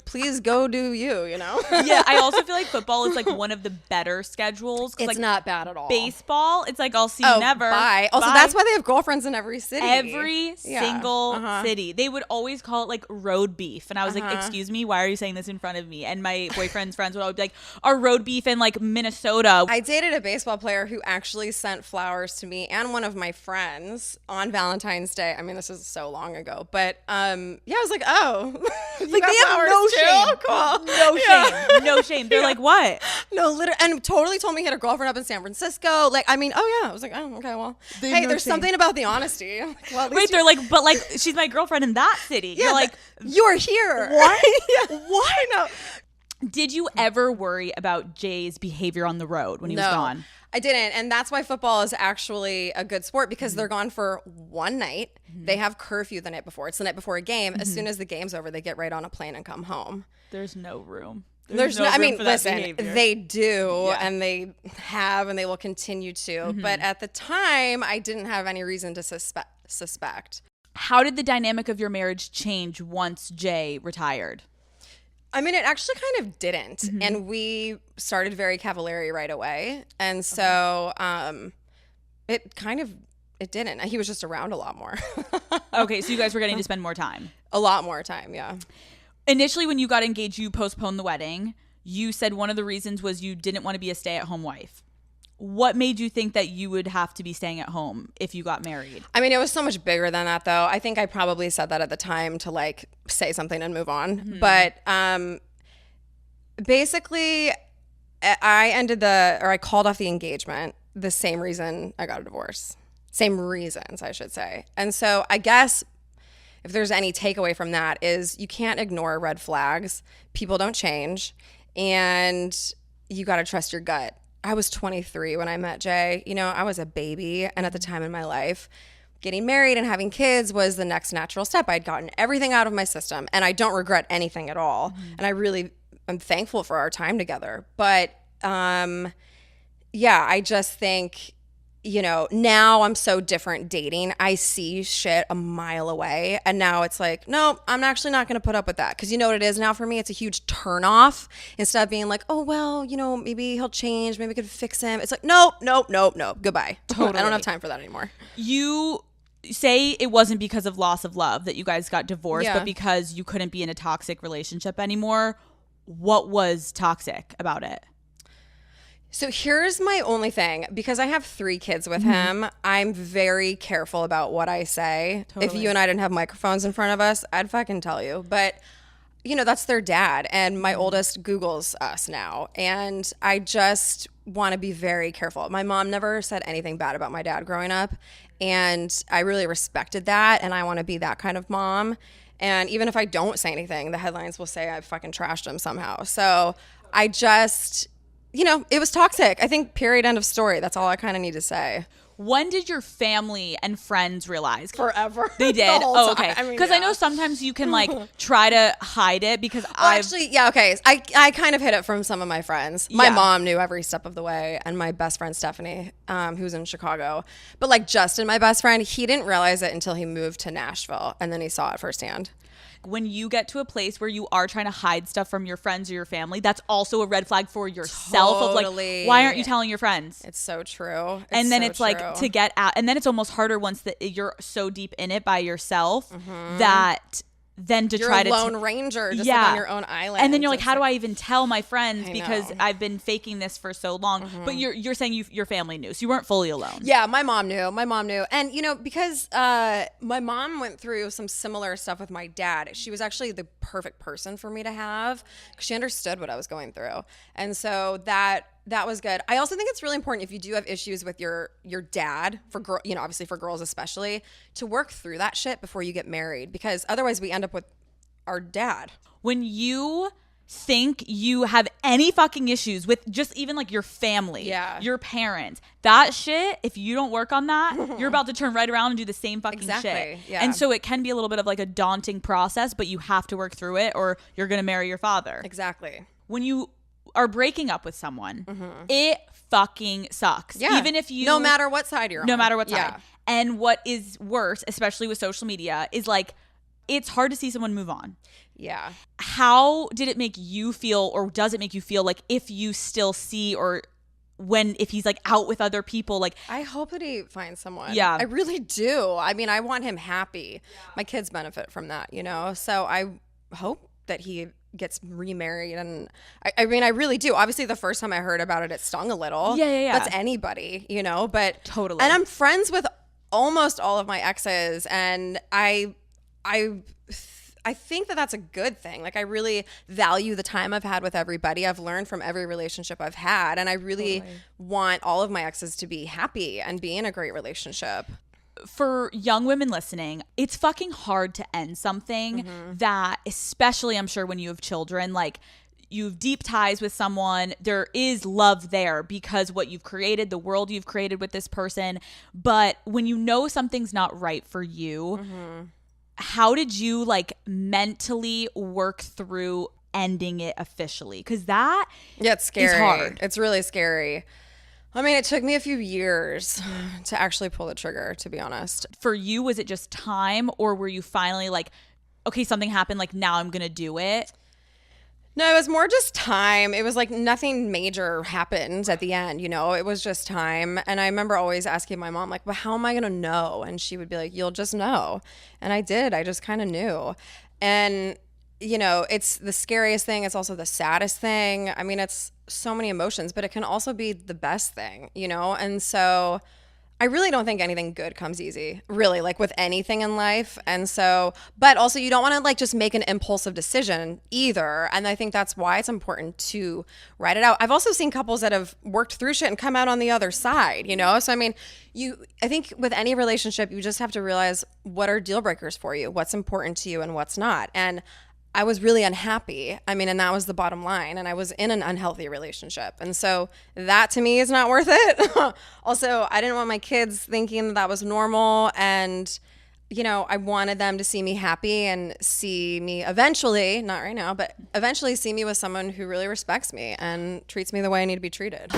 please go do you know? Yeah, I also feel like football is like one of the better schedules. 'Cause, It's like, not bad at all. baseball, it's like I'll see you never. Bye. Also, Bye. that's why they have girlfriends in every city. Every Yeah. single Uh-huh. city. They would always call it like road beef. And I was like, excuse me, why are you saying this in front of me? And my boyfriend's friends would always be like, our road beef in like Minnesota. I dated a baseball player who actually sent flowers to me and one of my friends on Valentine's Day. I mean, this is so long ago, but yeah, I was like, oh, you Like got they have flowers no too? shame. Cool. No Yeah. shame. No shame. They're like, what? No, literally, and totally told me he had a girlfriend up in San Francisco. Like, I mean, oh yeah, I was like, oh, okay, well, hey, no there's shame. something about the honesty. I'm like, well, at Wait, least they're like, but like, she's my girlfriend in that city. yeah, You're like, you're here. what? Yeah. What? No. Did you ever worry about Jay's behavior on the road when he was gone? I didn't. And that's why football is actually a good sport because they're gone for one night. They have curfew the night before. It's the night before a game. As soon as the game's over, they get right on a plane and come home. There's no room. There's no, I room mean, for that listen, behavior. they do Yeah. and they have and they will continue to. But at the time, I didn't have any reason to suspect. How did the dynamic of your marriage change once Jay retired? I mean, it actually kind of didn't. And we started very Cavallari right away. And so it didn't. He was just around a lot more. Okay, so you guys were getting to spend more time. A lot more time, yeah. Initially, when you got engaged, you postponed the wedding. You said one of the reasons was you didn't want to be a stay-at-home wife. What made you think that you would have to be staying at home if you got married? I mean, it was so much bigger than that, though. I think I probably said that at the time to like say something and move on. But basically, I called off the engagement the same reason I got a divorce. Same reasons, I should say. And so I guess if there's any takeaway from that is you can't ignore red flags. People don't change. And you got to trust your gut. I was 23 when I met Jay. You know, I was a baby. And at the time in my life, getting married and having kids was the next natural step. I'd gotten everything out of my system and I don't regret anything at all. And I really am thankful for our time together. But yeah, I just think, you know, now I'm so different dating. I see shit a mile away. And now it's like, no, I'm actually not going to put up with that. Because you know what it is now for me? It's a huge turn off. Instead of being like, oh, well, you know, maybe he'll change. Maybe we could fix him. It's like, nope. Goodbye. Totally. I don't have time for that anymore. You say it wasn't because of loss of love that you guys got divorced, Yeah. but because you couldn't be in a toxic relationship anymore. What was toxic about it? So here's my only thing. Because I have 3 kids with him, I'm very careful about what I say. If Totally. you and I didn't have microphones in front of us, I'd fucking tell you. But, you know, that's their dad. And my oldest Googles us now. And I just want to be very careful. My mom never said anything bad about my dad growing up. And I really respected that. And I want to be that kind of mom. And even if I don't say anything, the headlines will say I fucking trashed him somehow. So I just... You know, it was toxic. I think period, end of story. That's all I kind of need to say. When did your family and friends realize? Forever. They did? The whole Oh, time. okay. I mean, Because I know sometimes you can like try to hide it because actually, yeah, okay. I kind of hid it from some of my friends. My Yeah. mom knew every step of the way, and my best friend Stephanie, who's in Chicago. But like Justin, my best friend, he didn't realize it until he moved to Nashville, and then he saw it firsthand. when you get to a place where you are trying to hide stuff from your friends or your family, that's also a red flag for yourself Totally. Of like, why aren't you telling your friends? It's so true. And then so it's like true. to get out, and then it's almost harder once that you're so deep in it by yourself that then to You're try a to lone ranger just like on your own island. and then you're like, It's how do I even tell my friends I because know. I've been faking this for so long? But you're saying your family knew, so you weren't fully alone. Yeah, my mom knew. And, because my mom went through some similar stuff with my dad. She was actually the perfect person for me to have because she understood what I was going through. And so that was good. I also think it's really important if you do have issues with your dad, obviously for girls especially, to work through that shit before you get married, because otherwise we end up with our dad. When you think you have any fucking issues with just even like your family, your parents, that shit, if you don't work on that, you're about to turn right around and do the same fucking shit. Yeah. And so it can be a little bit of like a daunting process, but you have to work through it or you're going to marry your father. Exactly. When you are breaking up with someone, it fucking sucks. Yeah. Even if you... No matter what side you're on. No matter what side. Yeah. And what is worse, especially with social media, is like, it's hard to see someone move on. Yeah. How did it make you feel, or does it make you feel, like if you still see, or if he's like out with other people, like... I hope that he finds someone. Yeah. I really do. I mean, I want him happy. My kids benefit from that, So I hope that he gets remarried, and I mean, I really do. Obviously, the first time I heard about it stung a little. Yeah. That's anybody, but Totally. And I'm friends with almost all of my exes, and I think that that's a good thing. Like, I really value the time I've had with everybody. I've learned from every relationship I've had, and I really want all of my exes to be happy and be in a great relationship. For young women listening, it's fucking hard to end something that, especially I'm sure when you have children, like you have deep ties with someone, there is love there because what you've created, the world you've created with this person. But when you know something's not right for you, how did you like mentally work through ending it officially? Because that it's scary. is hard. It's really scary. I mean, it took me a few years to actually pull the trigger, to be honest. For you, was it just time, or were you finally like, okay, something happened, like now I'm going to do it? No, it was more just time. It was like nothing major happened at the end, It was just time. And I remember always asking my mom, like, well, how am I going to know? And she would be like, you'll just know. And I did. I just kind of knew. And, it's the scariest thing. It's also the saddest thing. I mean, it's so many emotions, but it can also be the best thing, And so I really don't think anything good comes easy, really, like with anything in life. And so, but also you don't want to like just make an impulsive decision either. And I think that's why it's important to write it out. I've also seen couples that have worked through shit and come out on the other side, So, I mean, I think with any relationship, you just have to realize what are deal breakers for you, what's important to you and what's not. And I was really unhappy. I mean, and that was the bottom line. And I was in an unhealthy relationship. And so that to me is not worth it. Also, I didn't want my kids thinking that was normal. And, I wanted them to see me happy and see me eventually, not right now, but eventually see me with someone who really respects me and treats me the way I need to be treated.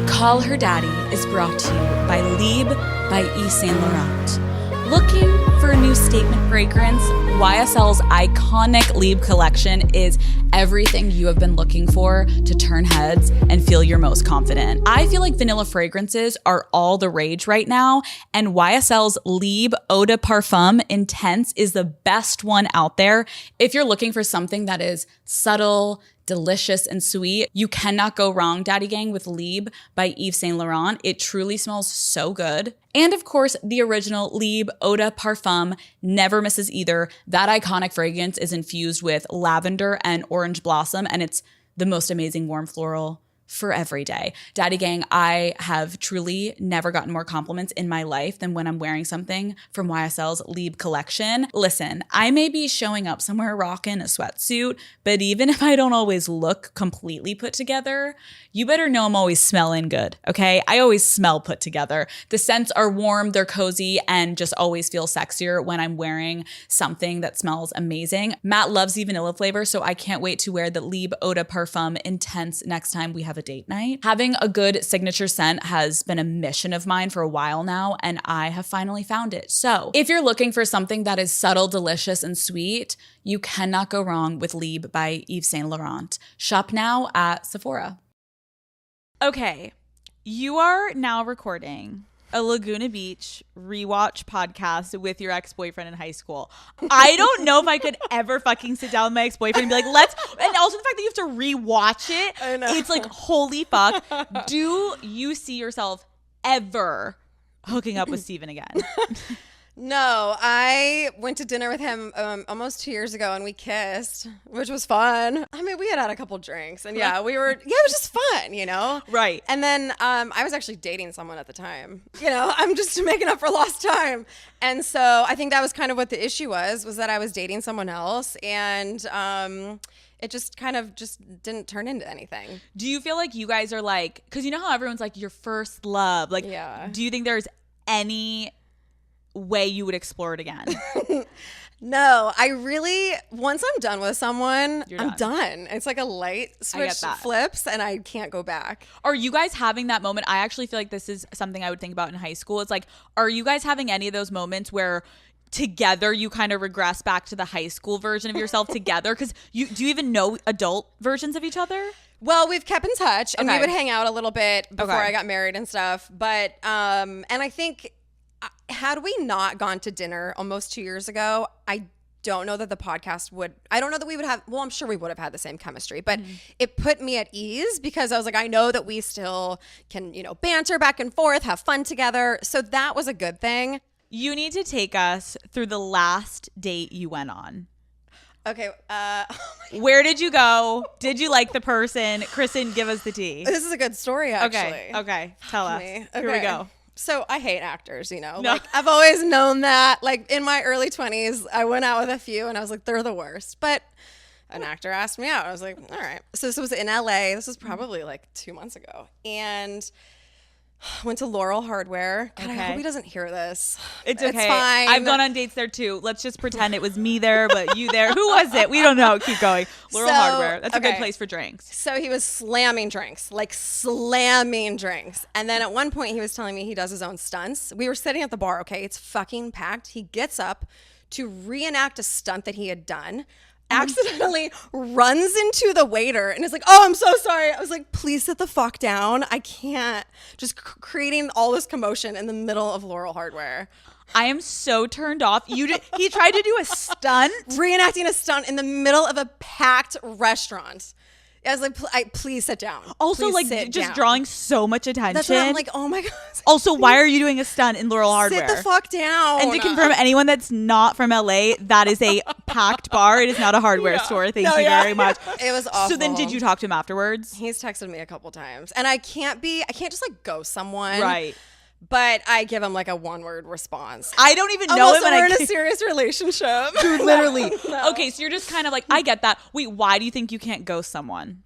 Call Her Daddy is brought to you by Libre by Yves Saint Laurent. Looking for a new statement fragrance? YSL's iconic Libre collection is everything you have been looking for to turn heads and feel your most confident. I feel like vanilla fragrances are all the rage right now, and YSL's Libre Eau de Parfum Intense is the best one out there. If you're looking for something that is subtle, delicious, and sweet, you cannot go wrong, Daddy Gang, with Libre by Yves Saint Laurent. It truly smells so good. And of course, the original Libre Eau de Parfum never misses either. That iconic fragrance is infused with lavender and orange blossom, and it's the most amazing warm floral for every day. Daddy Gang, I have truly never gotten more compliments in my life than when I'm wearing something from YSL's Lieb collection. Listen, I may be showing up somewhere rocking a sweatsuit, but even if I don't always look completely put together, you better know I'm always smelling good, okay? I always smell put together. The scents are warm, they're cozy, and just always feel sexier when I'm wearing something that smells amazing. Matt loves the vanilla flavor, so I can't wait to wear the Lieb Eau de Parfum Intense next time we have a date night. Having a good signature scent has been a mission of mine for a while now, and I have finally found it. So if you're looking for something that is subtle, delicious, and sweet, you cannot go wrong with Lieb by Yves Saint Laurent. Shop now at Sephora. Okay, you are now recording a Laguna Beach rewatch podcast with your ex-boyfriend in high school. I don't know if I could ever fucking sit down with my ex-boyfriend and be like, and also the fact that you have to rewatch it. I know. It's like, holy fuck. Do you see yourself ever hooking up with Steven again? No, I went to dinner with him almost 2 years ago and we kissed, which was fun. I mean, we had a couple drinks and it was just fun, you know? Right. And then I was actually dating someone at the time. You know, I'm just making up for lost time. And so I think that was kind of what the issue was that I was dating someone else and it just kind of just didn't turn into anything. Do you feel like you guys are like, because you know how everyone's like your first love? Like, yeah. Do you think there's any way you would explore it again? No, I really, once I'm done with someone, I'm done. done. It's like a light switch flips and I can't go back. Are you guys having that moment? I actually feel like this is something I would think about in high school. It's like, are you guys having any of those moments where together you kind of regress back to the high school version of yourself together? Because do you even know adult versions of each other? Well, we've kept in touch and we would hang out a little bit before I got married and stuff. But, and I think, had we not gone to dinner almost 2 years ago, I don't know that the podcast I don't know that we would have, well, I'm sure we would have had the same chemistry, but it put me at ease because I was like, I know that we still can, you know, banter back and forth, have fun together. So that was a good thing. You need to take us through the last date you went on. Okay. Where did you go? Did you like the person? Kristin, give us the tea. This is a good story, actually. Okay. Tell us. Okay. Here we go. So I hate actors, you know, No. like I've always known that. Like in my early 20s, I went out with a few and I was like, they're the worst. But an actor asked me out. I was like, all right. So this was in LA. This was probably like 2 months ago. And went to Laurel Hardware. God, I hope he doesn't hear this. It's okay. It's fine. I've gone on dates there too. Let's just pretend it was me there, but you there. Who was it? We don't know. Keep going. Laurel Hardware. That's a good place for drinks. So he was slamming drinks. And then at one point he was telling me he does his own stunts. We were sitting at the bar, okay? It's fucking packed. He gets up to reenact a stunt that he had done. Accidentally runs into the waiter and is like, oh, I'm so sorry. I was like, please sit the fuck down. I can't. Just creating all this commotion in the middle of Laurel Hardware. I am so turned off. He tried to do a stunt. Reenacting a stunt in the middle of a packed restaurant. I was like, please sit down. Also, please like, just drawing so much attention. That's why I'm like, oh my God. Also, why are you doing a stunt in Laurel Hardware? Sit the fuck down. And to confirm, anyone that's not from LA, that is a packed bar. It is not a hardware store. Thank you very much. It was awful. So then did you talk to him afterwards? He's texted me a couple times. And I can't just like ghost someone. Right. But I give him like a one-word response. I don't even know him. We're in a serious relationship. Dude, literally. No. Okay, so you're just kind of like, I get that. Wait, why do you think you can't ghost someone?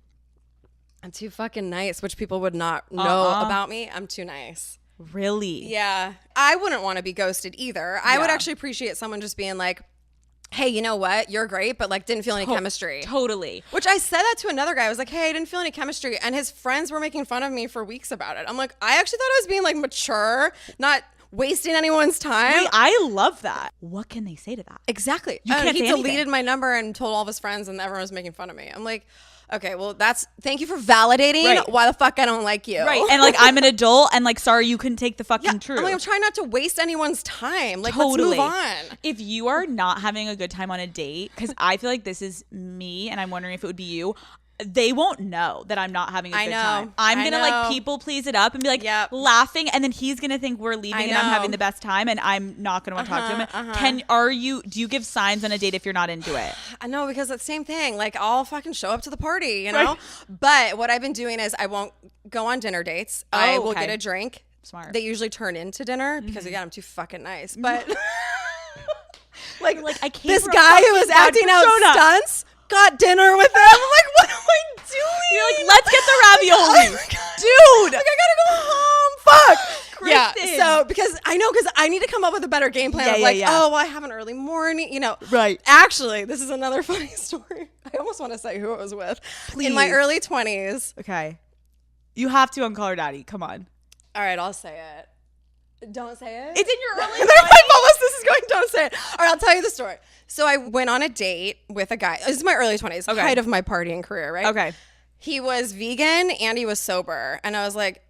I'm too fucking nice, which people would not know about me. I'm too nice. Really? Yeah. I wouldn't want to be ghosted either. I would actually appreciate someone just being like, hey, you know what? You're great, but like didn't feel any chemistry. Totally. Which I said that to another guy. I was like, hey, I didn't feel any chemistry. And his friends were making fun of me for weeks about it. I'm like, I actually thought I was being like mature, not wasting anyone's time. Wait, I love that. What can they say to that? Exactly. You can't he say deleted anything. my number and told all of his friends and everyone was making fun of me. I'm like, okay, well, thank you for validating why the fuck I don't like you. Right. And like, I'm an adult and like, sorry, you couldn't take the fucking truth. I'm trying not to waste anyone's time. Like, Totally. let's move on. If you are not having a good time on a date, because I feel like this is me and I'm wondering if it would be you, they won't know that I'm not having a I good know. time. I'm I going to know. like people please it up and be like laughing, and then he's going to think we're leaving and I'm having the best time, and I'm not going to want to talk to him. Do you give signs on a date if you're not into it? I know, because it's the same thing. Like, I'll fucking show up to the party, you know? But what I've been doing is I won't go on dinner dates. I will get a drink. Smart. They usually turn into dinner because, again, I'm too fucking nice. But like I came this for a guy who fucking was bad acting out persona. stunts got dinner with him. I'm like, what am I doing? You're like, let's get the ravioli. Dude. Like, I gotta go home. Fuck. Kristin. Yeah. So, because I need to come up with a better game plan of oh, well, I have an early morning, you know. Right. Actually, this is another funny story. I almost want to say who it was with. Please. In my early 20s. Okay. You have to on Call Her Daddy. Come on. All right, I'll say it. Don't say it. It's in your early They're like, Mama, this is going, don't say it. All right, I'll tell you the story. So I went on a date with a guy. This is my early 20s, height of my partying career, right? Okay. He was vegan and he was sober. And I was like,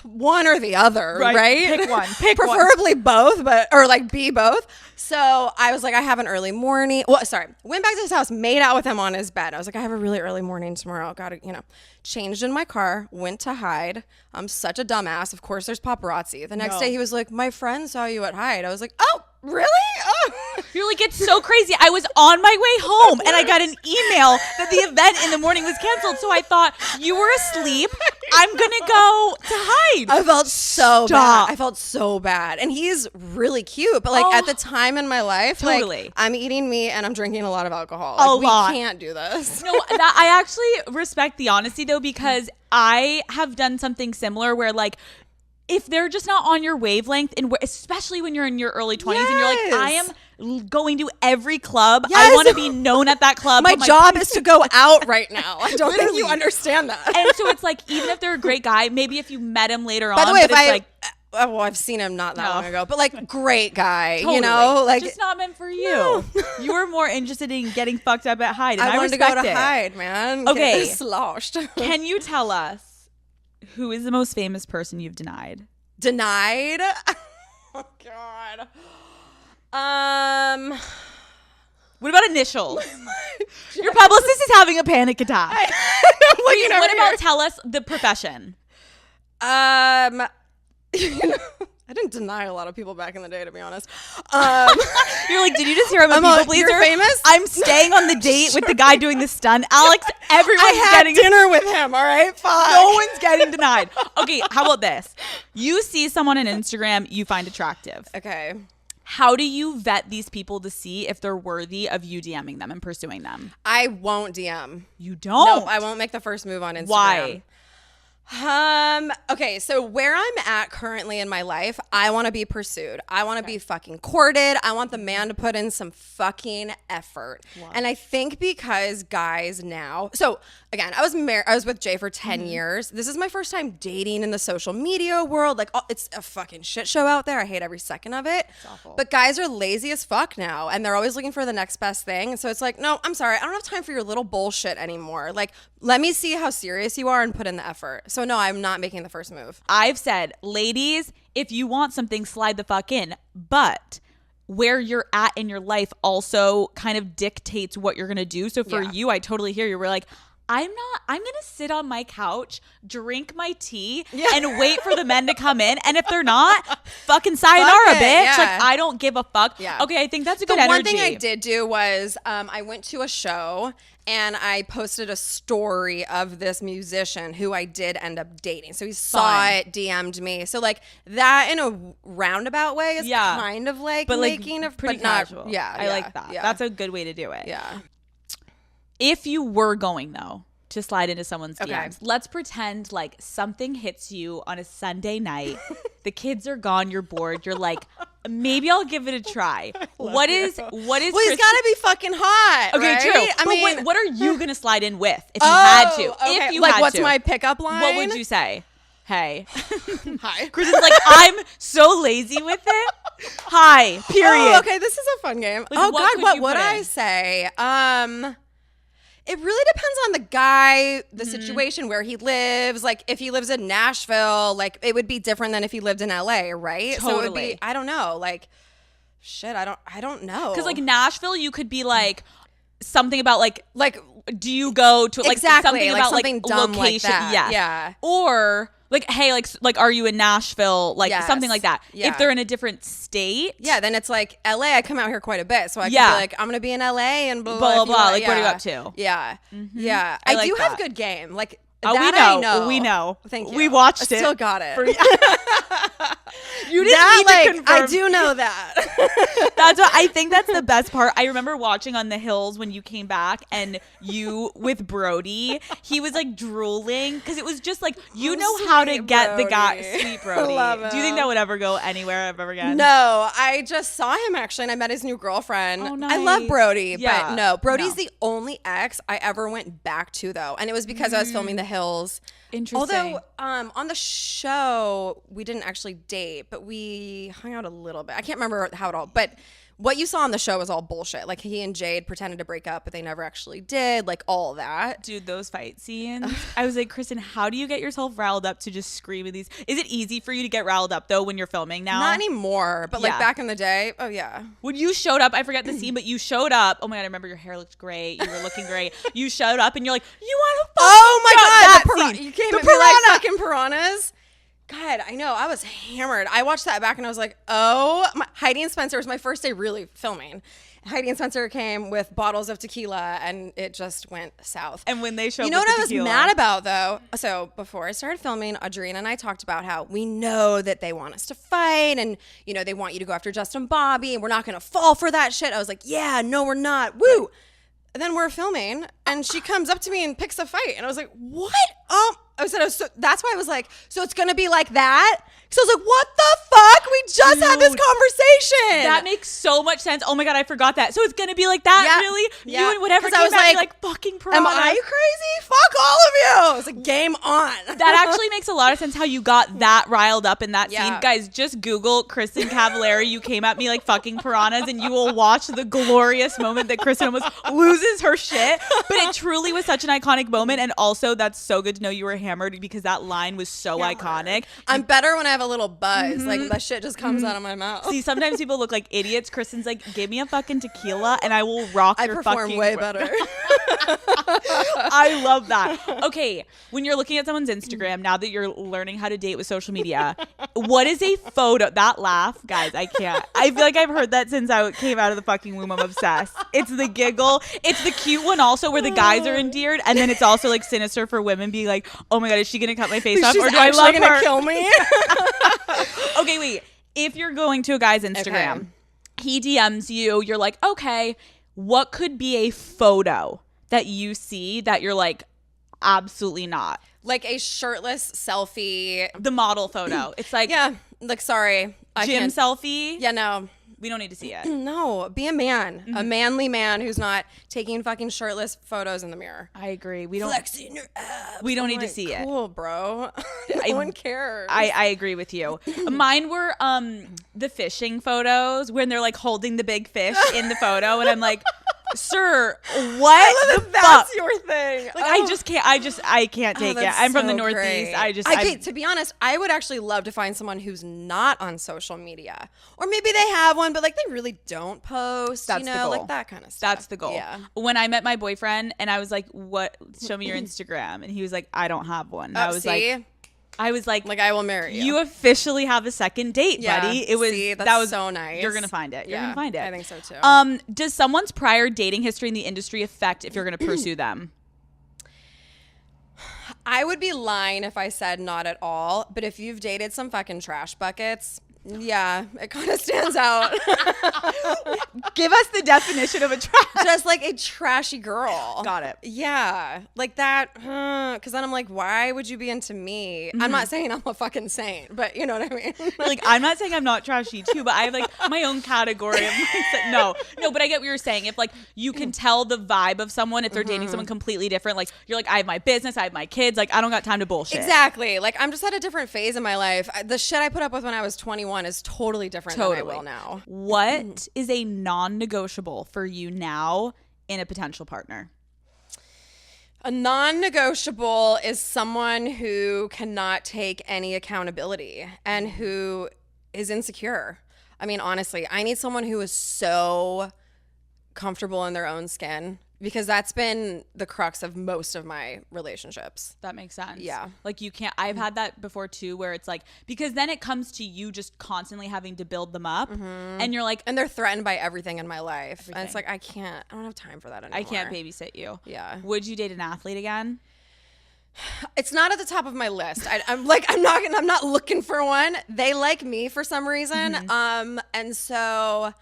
one or the other, right? Pick one. Pick one. Preferably both, or like be both. So I was like, I have an early morning. Well, sorry. Went back to his house, made out with him on his bed. I was like, I have a really early morning tomorrow. Gotta, changed in my car, went to Hyde. I'm such a dumbass. Of course, there's paparazzi. The next day he was like, my friend saw you at Hyde. I was like, oh, really? Oh. You're like, it's so crazy. I was on my way home and I got an email that the event in the morning was canceled. So I thought you were asleep. I'm going to go to Hyde. I felt so bad. I felt so bad. And he's really cute. But like at the time in my life, like I'm eating meat and I'm drinking a lot of alcohol. Like, we can't do this. No, I actually respect the honesty though, because I have done something similar where like, if they're just not on your wavelength, and especially when you're in your early 20s and you're like, I am going to every club. I want to be known at that club. My job is to go out right now. I don't think you understand that. And so it's like, even if they're a great guy, maybe if you met him later on. By the way, if I've seen him not that long ago, but like great guy, totally. like just not meant for you. No. You were more interested in getting fucked up at Hyde. And I wanted to go to it. Hyde, man. Okay. Sloshed. Can you tell us who is the most famous person you've denied? Denied? Oh God. What about initials? Your publicist is having a panic attack. What about tell us the profession? I didn't deny a lot of people back in the day, to be honest. You're like, did you just hear I'm a people pleaser? You're famous? I'm staying on the date with the guy doing the stunt. Alex, everyone's getting dinner with him, all right? Fine. No one's getting denied. Okay, how about this? You see someone on Instagram you find attractive. Okay. How do you vet these people to see if they're worthy of you DMing them and pursuing them? I won't DM. You don't? No, I won't make the first move on Instagram. Why? Okay, so where I'm at currently in my life, I want to be pursued. I want to be fucking courted. I want the man to put in some fucking effort. Wow. And I think because guys now, so again, I was with Jay for 10 years. This is my first time dating in the social media world. Like, it's a fucking shit show out there. I hate every second of it. It's awful. But guys are lazy as fuck now, and they're always looking for the next best thing. And so it's like, no, I'm sorry. I don't have time for your little bullshit anymore. Like, let me see how serious you are and put in the effort. So no, I'm not making the first move. I've said, ladies, if you want something, slide the fuck in. But where you're at in your life also kind of dictates what you're going to do. So for you, I totally hear you. We're like, I'm going to sit on my couch, drink my tea, and wait for the men to come in. And if they're not, fucking sayonara, bitch. Yeah. Like, I don't give a fuck. Yeah. Okay, I think that's a good energy. One thing I did do was I went to a show and I posted a story of this musician who I did end up dating. So he saw it, DM'd me. So like that in a roundabout way is kind of like making a pretty casual. I like that. Yeah. That's a good way to do it. Yeah. If you were going, though, to slide into someone's DMs, let's pretend like something hits you on a Sunday night. The kids are gone. You're bored. You're like, maybe I'll give it a try. What is? Well, he's got to be fucking hot. Okay, right? true. I mean, what are you going to slide in with if you had to? Okay. If you like, had what's to. my pickup line? What would you say? Hey. Hi. Kristin's like, I'm so lazy with it. Hi. Period. Oh, okay. This is a fun game. Like, what would I say? It really depends on the guy, the situation, where he lives. Like, if he lives in Nashville, like, it would be different than if he lived in LA, right? Totally. So it would be, I don't know. Like, shit, I don't know. Because, like, Nashville, you could be like, something about like do you go to like exactly, something about like something dumb location? like that. Yeah. Or like, hey, like are you in Nashville? Like Yes. something like that. Yeah. If they're in a different state. Yeah, then it's like LA. I come out here quite a bit, so I can Yeah. be like, I'm gonna be in LA and blah Blah, blah, if you blah. want- Like, what are you yeah. up to? Yeah, yeah. I I, like do have that. good game. Like Oh, that we know. I know. We know. Thank you. We watched I it. Still got it. You didn't that need to like confirm. I do know that. That's what I think. That's the best part. I remember watching on the hills when you came back, and you with Brody, he was like drooling because it was just like you know how to Sweet get the guy. Brody. Sweet Brody. Love Do you think him. that would ever go anywhere ever again? No, I just saw him actually, and I met his new girlfriend. Oh, I love nice. Brody, Yeah. but no, Brody's No. the only ex I ever went back to though, and it was because I was filming The Hills. Interesting. Although on the show we didn't actually date, but we hung out a little bit. I can't remember how it all, but what you saw on the show was all bullshit. Like he and Jade pretended to break up, but they never actually did. Like all that. Dude, those fight scenes. I was like, Kristin, how do you get yourself riled up to just scream at these? Is it easy for you to get riled up though when you're filming now? Not anymore, but Yeah. like back in the day, oh yeah. When you showed up, I forget the scene, but you showed up. Oh my God, I remember your hair looked great. You were looking great. You showed up and you're like, you want to fuck? Oh my God, that the scene. you came The at me like piranha. fucking piranhas. God, I know. I was hammered. I watched that back and I was like, oh, Heidi and Spencer was my first day really filming. Heidi and Spencer came with bottles of tequila and it just went south. And when they showed You know up what with I was tequila- mad about though? So before I started filming, Adriana and I talked about how we know that they want us to fight and, you know, they want you to go after Justin Bobby and we're not going to fall for that shit. I was like, yeah, no, we're not. Woo. And then we're filming and she comes up to me and picks a fight. And I was like, what? So that's why I was like, so it's going to be like that? So I was like, what the fuck? We just had this Dude, conversation. That makes so much sense. Oh my God, I forgot that. So it's going to be like that, Yeah. really? Yeah. You and whatever 'Cause I came was back, like, fucking piranha. Am I crazy? Fuck all of you. I was like, game on. That actually makes a lot of sense how you got that riled up in that scene. Yeah. Guys, just Google Kristin Cavallari. You came at me like fucking piranhas and you will watch the glorious moment that Kristin almost loses her shit. But it truly was such an iconic moment. And also, that's so good to know you were hammered because that line was so iconic. I'm better when I have a little buzz. Like that shit just comes out of my mouth. See, sometimes people look like idiots. Kristin's like, give me a fucking tequila and I will rock I your perform fucking way better. I love that. Okay, when you're looking at someone's Instagram, now that you're learning how to date with social media, what is a photo? That laugh, guys, I can't. I feel like I've heard that since I came out of the fucking womb. I'm obsessed. It's the giggle. It's the cute one also where the guys are endeared. And then it's also like sinister for women being like, oh my God, is she going to cut my face off? She's Or do I actually love gonna her? kill me. Okay, wait. If you're going to a guy's Instagram, Okay. he DMs you, you're like, okay, what could be a photo that you see that you're like, absolutely not? Like a shirtless selfie. The model photo. It's like Yeah. Like sorry. I gym can't. selfie. Yeah, no. We don't need to see it. No. Be a man. A manly man who's not taking fucking shirtless photos in the mirror. I agree. We don't. Flexing your abs. We don't I'm need to like, see it. Cool, bro. No one cares. I agree with you. Mine were the fishing photos when they're like holding the big fish in the photo, and I'm like, sir, what the fuck? That's your thing. Like I can't take it. that's I'm from the so Northeast. great. To be honest, I would actually love to find someone who's not on social media, or maybe they have one, but like they really don't post. That's you the know, goal. like that kind of stuff. That's the goal. Yeah. When I met my boyfriend and I was like, "What? Show me your Instagram," and he was like, "I don't have one." And I was like, I will marry you. "You officially have a second date, Yeah. buddy." It was See, that's that was so nice. You're gonna find it. You're gonna find it. I think so too. Does someone's prior dating history in the industry affect if you're gonna pursue them? I would be lying if I said not at all. But if you've dated some fucking trash buckets, yeah, it kind of stands out. Give us the definition of a trash. Just like a trashy girl. Got it. Yeah, like that. Because then I'm like, why would you be into me? I'm not saying I'm a fucking saint, but you know what I mean. Like, I'm not saying I'm not trashy too, but I have like my own category of mindset. No, but I get what you're saying. If like you can tell the vibe of someone, if they're dating someone completely different, like you're like, I have my business, I have my kids, like I don't got time to bullshit. Exactly. Like I'm just at a different phase in my life. The shit I put up with when I was 21 is totally different than I will now. What is a non-negotiable for you now in a potential partner? A non-negotiable is someone who cannot take any accountability and who is insecure. I mean, honestly, I need someone who is so comfortable in their own skin because that's been the crux of most of my relationships. That makes sense. Yeah. Like you can't, I've had that before too, where it's like, because then it comes to you just constantly having to build them up and you're like, And they're threatened by everything in my life. Everything. And it's like, I don't have time for that anymore. I can't babysit you. Yeah. Would you date an athlete again? It's not at the top of my list. I'm not looking for one. They like me for some reason. And so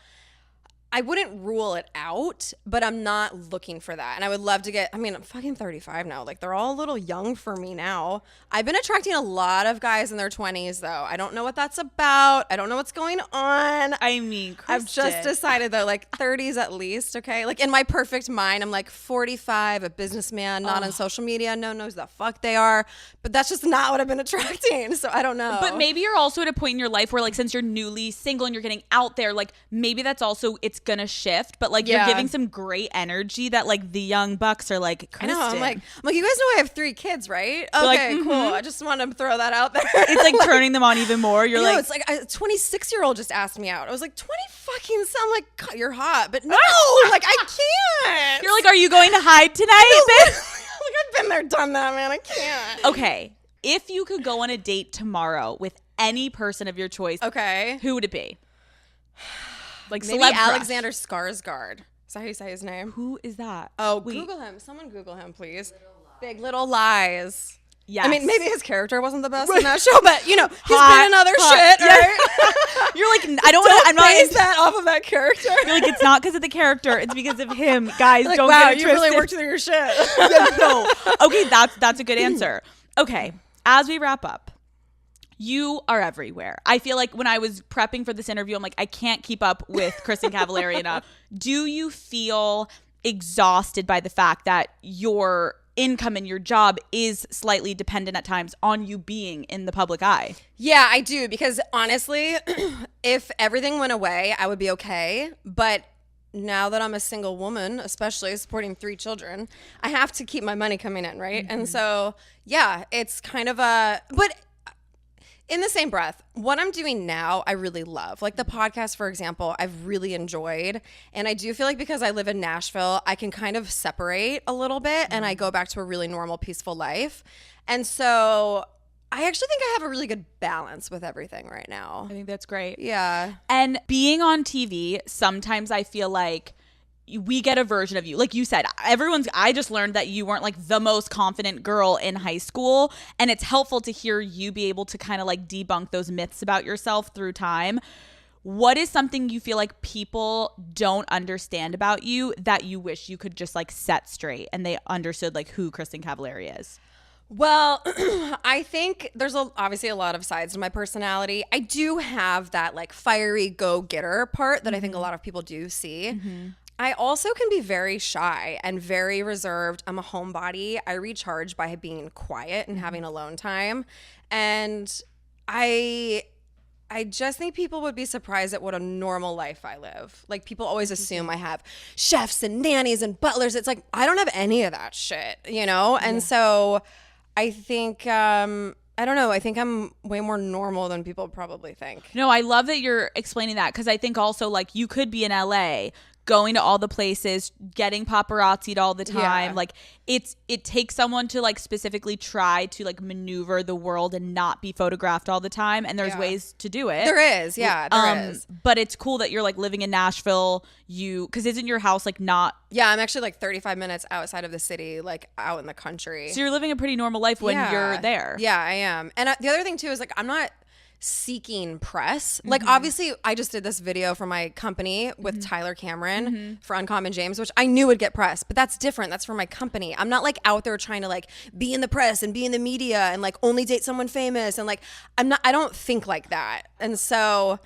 I wouldn't rule it out, but I'm not looking for that. And I would love to get, I mean, I'm fucking 35 now. Like, they're all a little young for me now. I've been attracting a lot of guys in their 20s, though. I don't know what that's about. I don't know what's going on. I mean, I've just decided, though, like 30s at least, okay? Like, in my perfect mind, I'm like 45, a businessman, not on social media, no one knows the fuck they are. But that's just not what I've been attracting, so I don't know. But maybe you're also at a point in your life where, like, since you're newly single and you're getting out there, like, maybe that's also, it's gonna shift, but like you're giving some great energy that like the young bucks are like, Kristin. I know, I'm like, you guys know I have 3 kids, right? Okay, like, cool. I just wanted to throw that out there. It's like turning them on even more. You're like, it's like a 26-year-old just asked me out. I was like, 20 fucking sound like, God, you're hot, but no, like I can't. you're like, are you going to hide tonight? Like, I've been there, done that, man. I can't. Okay, if you could go on a date tomorrow with any person of your choice, Okay. who would it be? Like Maybe celeb crush. Alexander Skarsgård. Is that how you say his name? Who is that? Oh, Wait. Google him. Someone Google him, please. Big Little Lies. Yes. I mean, maybe his character wasn't the best in that show, but you know, he's Hot, been in other hot. shit, right? You're like, I don't want to. I'm not. base that off of that character. You're like, it's not because of the character. It's because of him. Guys, Like, don't wow, get it you really twisted. worked through your shit. No. Okay, that's a good answer. Okay, as we wrap up, you are everywhere. I feel like when I was prepping for this interview, I'm like, I can't keep up with Kristin Cavallari enough. Do you feel exhausted by the fact that your income and your job is slightly dependent at times on you being in the public eye? Yeah, I do, because honestly, if everything went away, I would be okay. But now that I'm a single woman, especially supporting 3 children, I have to keep my money coming in, right? And so, yeah, it's kind of but in the same breath, what I'm doing now, I really love. Like the podcast, for example, I've really enjoyed. And I do feel like because I live in Nashville, I can kind of separate a little bit and I go back to a really normal, peaceful life. And so I actually think I have a really good balance with everything right now. I think that's great. Yeah. And being on TV, sometimes I feel like we get a version of you. Like you said, I just learned that you weren't like the most confident girl in high school. And it's helpful to hear you be able to kind of like debunk those myths about yourself through time. What is something you feel like people don't understand about you that you wish you could just like set straight and they understood like who Kristin Cavallari is? Well, I think there's obviously a lot of sides to my personality. I do have that like fiery go-getter part that I think a lot of people do see. I also can be very shy and very reserved. I'm a homebody. I recharge by being quiet and having alone time. And I just think people would be surprised at what a normal life I live. Like people always assume I have chefs and nannies and butlers. It's like I don't have any of that shit, you know? And so I think I don't know. I think I'm way more normal than people probably think. No, I love that you're explaining that because I think also like you could be in LA going to all the places, getting paparazzi'd all the time. Yeah. Like it takes someone to like specifically try to like maneuver the world and not be photographed all the time. And there's ways to do it. There is. Yeah, there is. But it's cool that you're like living in Nashville. Because isn't your house like not? Yeah, I'm actually like 35 minutes outside of the city, like out in the country. So you're living a pretty normal life when you're there. Yeah, I am. And the other thing too is like I'm not seeking press. Like obviously I just did this video for my company with Tyler Cameron for Uncommon James, which I knew would get press, but that's different. That's for my company. I'm not like out there trying to like be in the press and be in the media and like only date someone famous and like I don't think like that. And so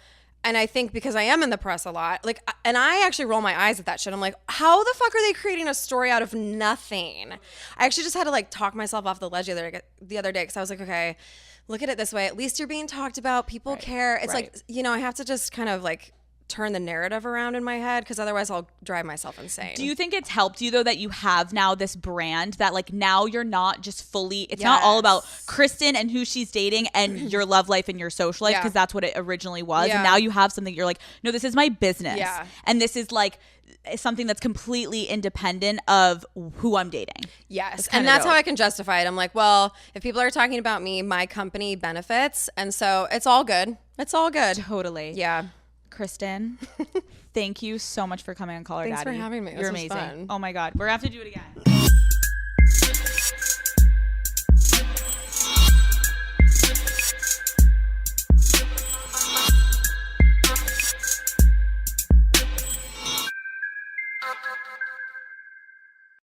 and I think because I am in the press a lot, like, and I actually roll my eyes at that shit. I'm like, how the fuck are they creating a story out of nothing? I actually just had to like talk myself off the ledge the other day because I was like, okay, look at it this way. At least you're being talked about. People care. It's like, you know, I have to just kind of like turn the narrative around in my head, because otherwise I'll drive myself insane. Do you think it's helped you though that you have now this brand that like now you're not just fully, it's not all about Kristin and who she's dating and your love life and your social life, because that's what it originally was. And now you have something you're like, no, this is my business. Yeah. And this is like something that's completely independent of who I'm dating. Yes. And that's how I can justify it. I'm like, well, if people are talking about me, my company benefits. And so it's all good. It's all good. Totally. Yeah. Kristin, thank you so much for coming on Call Her Daddy. Thanks for having me. You're amazing. Fun. Oh my God. We're going to have to do it again.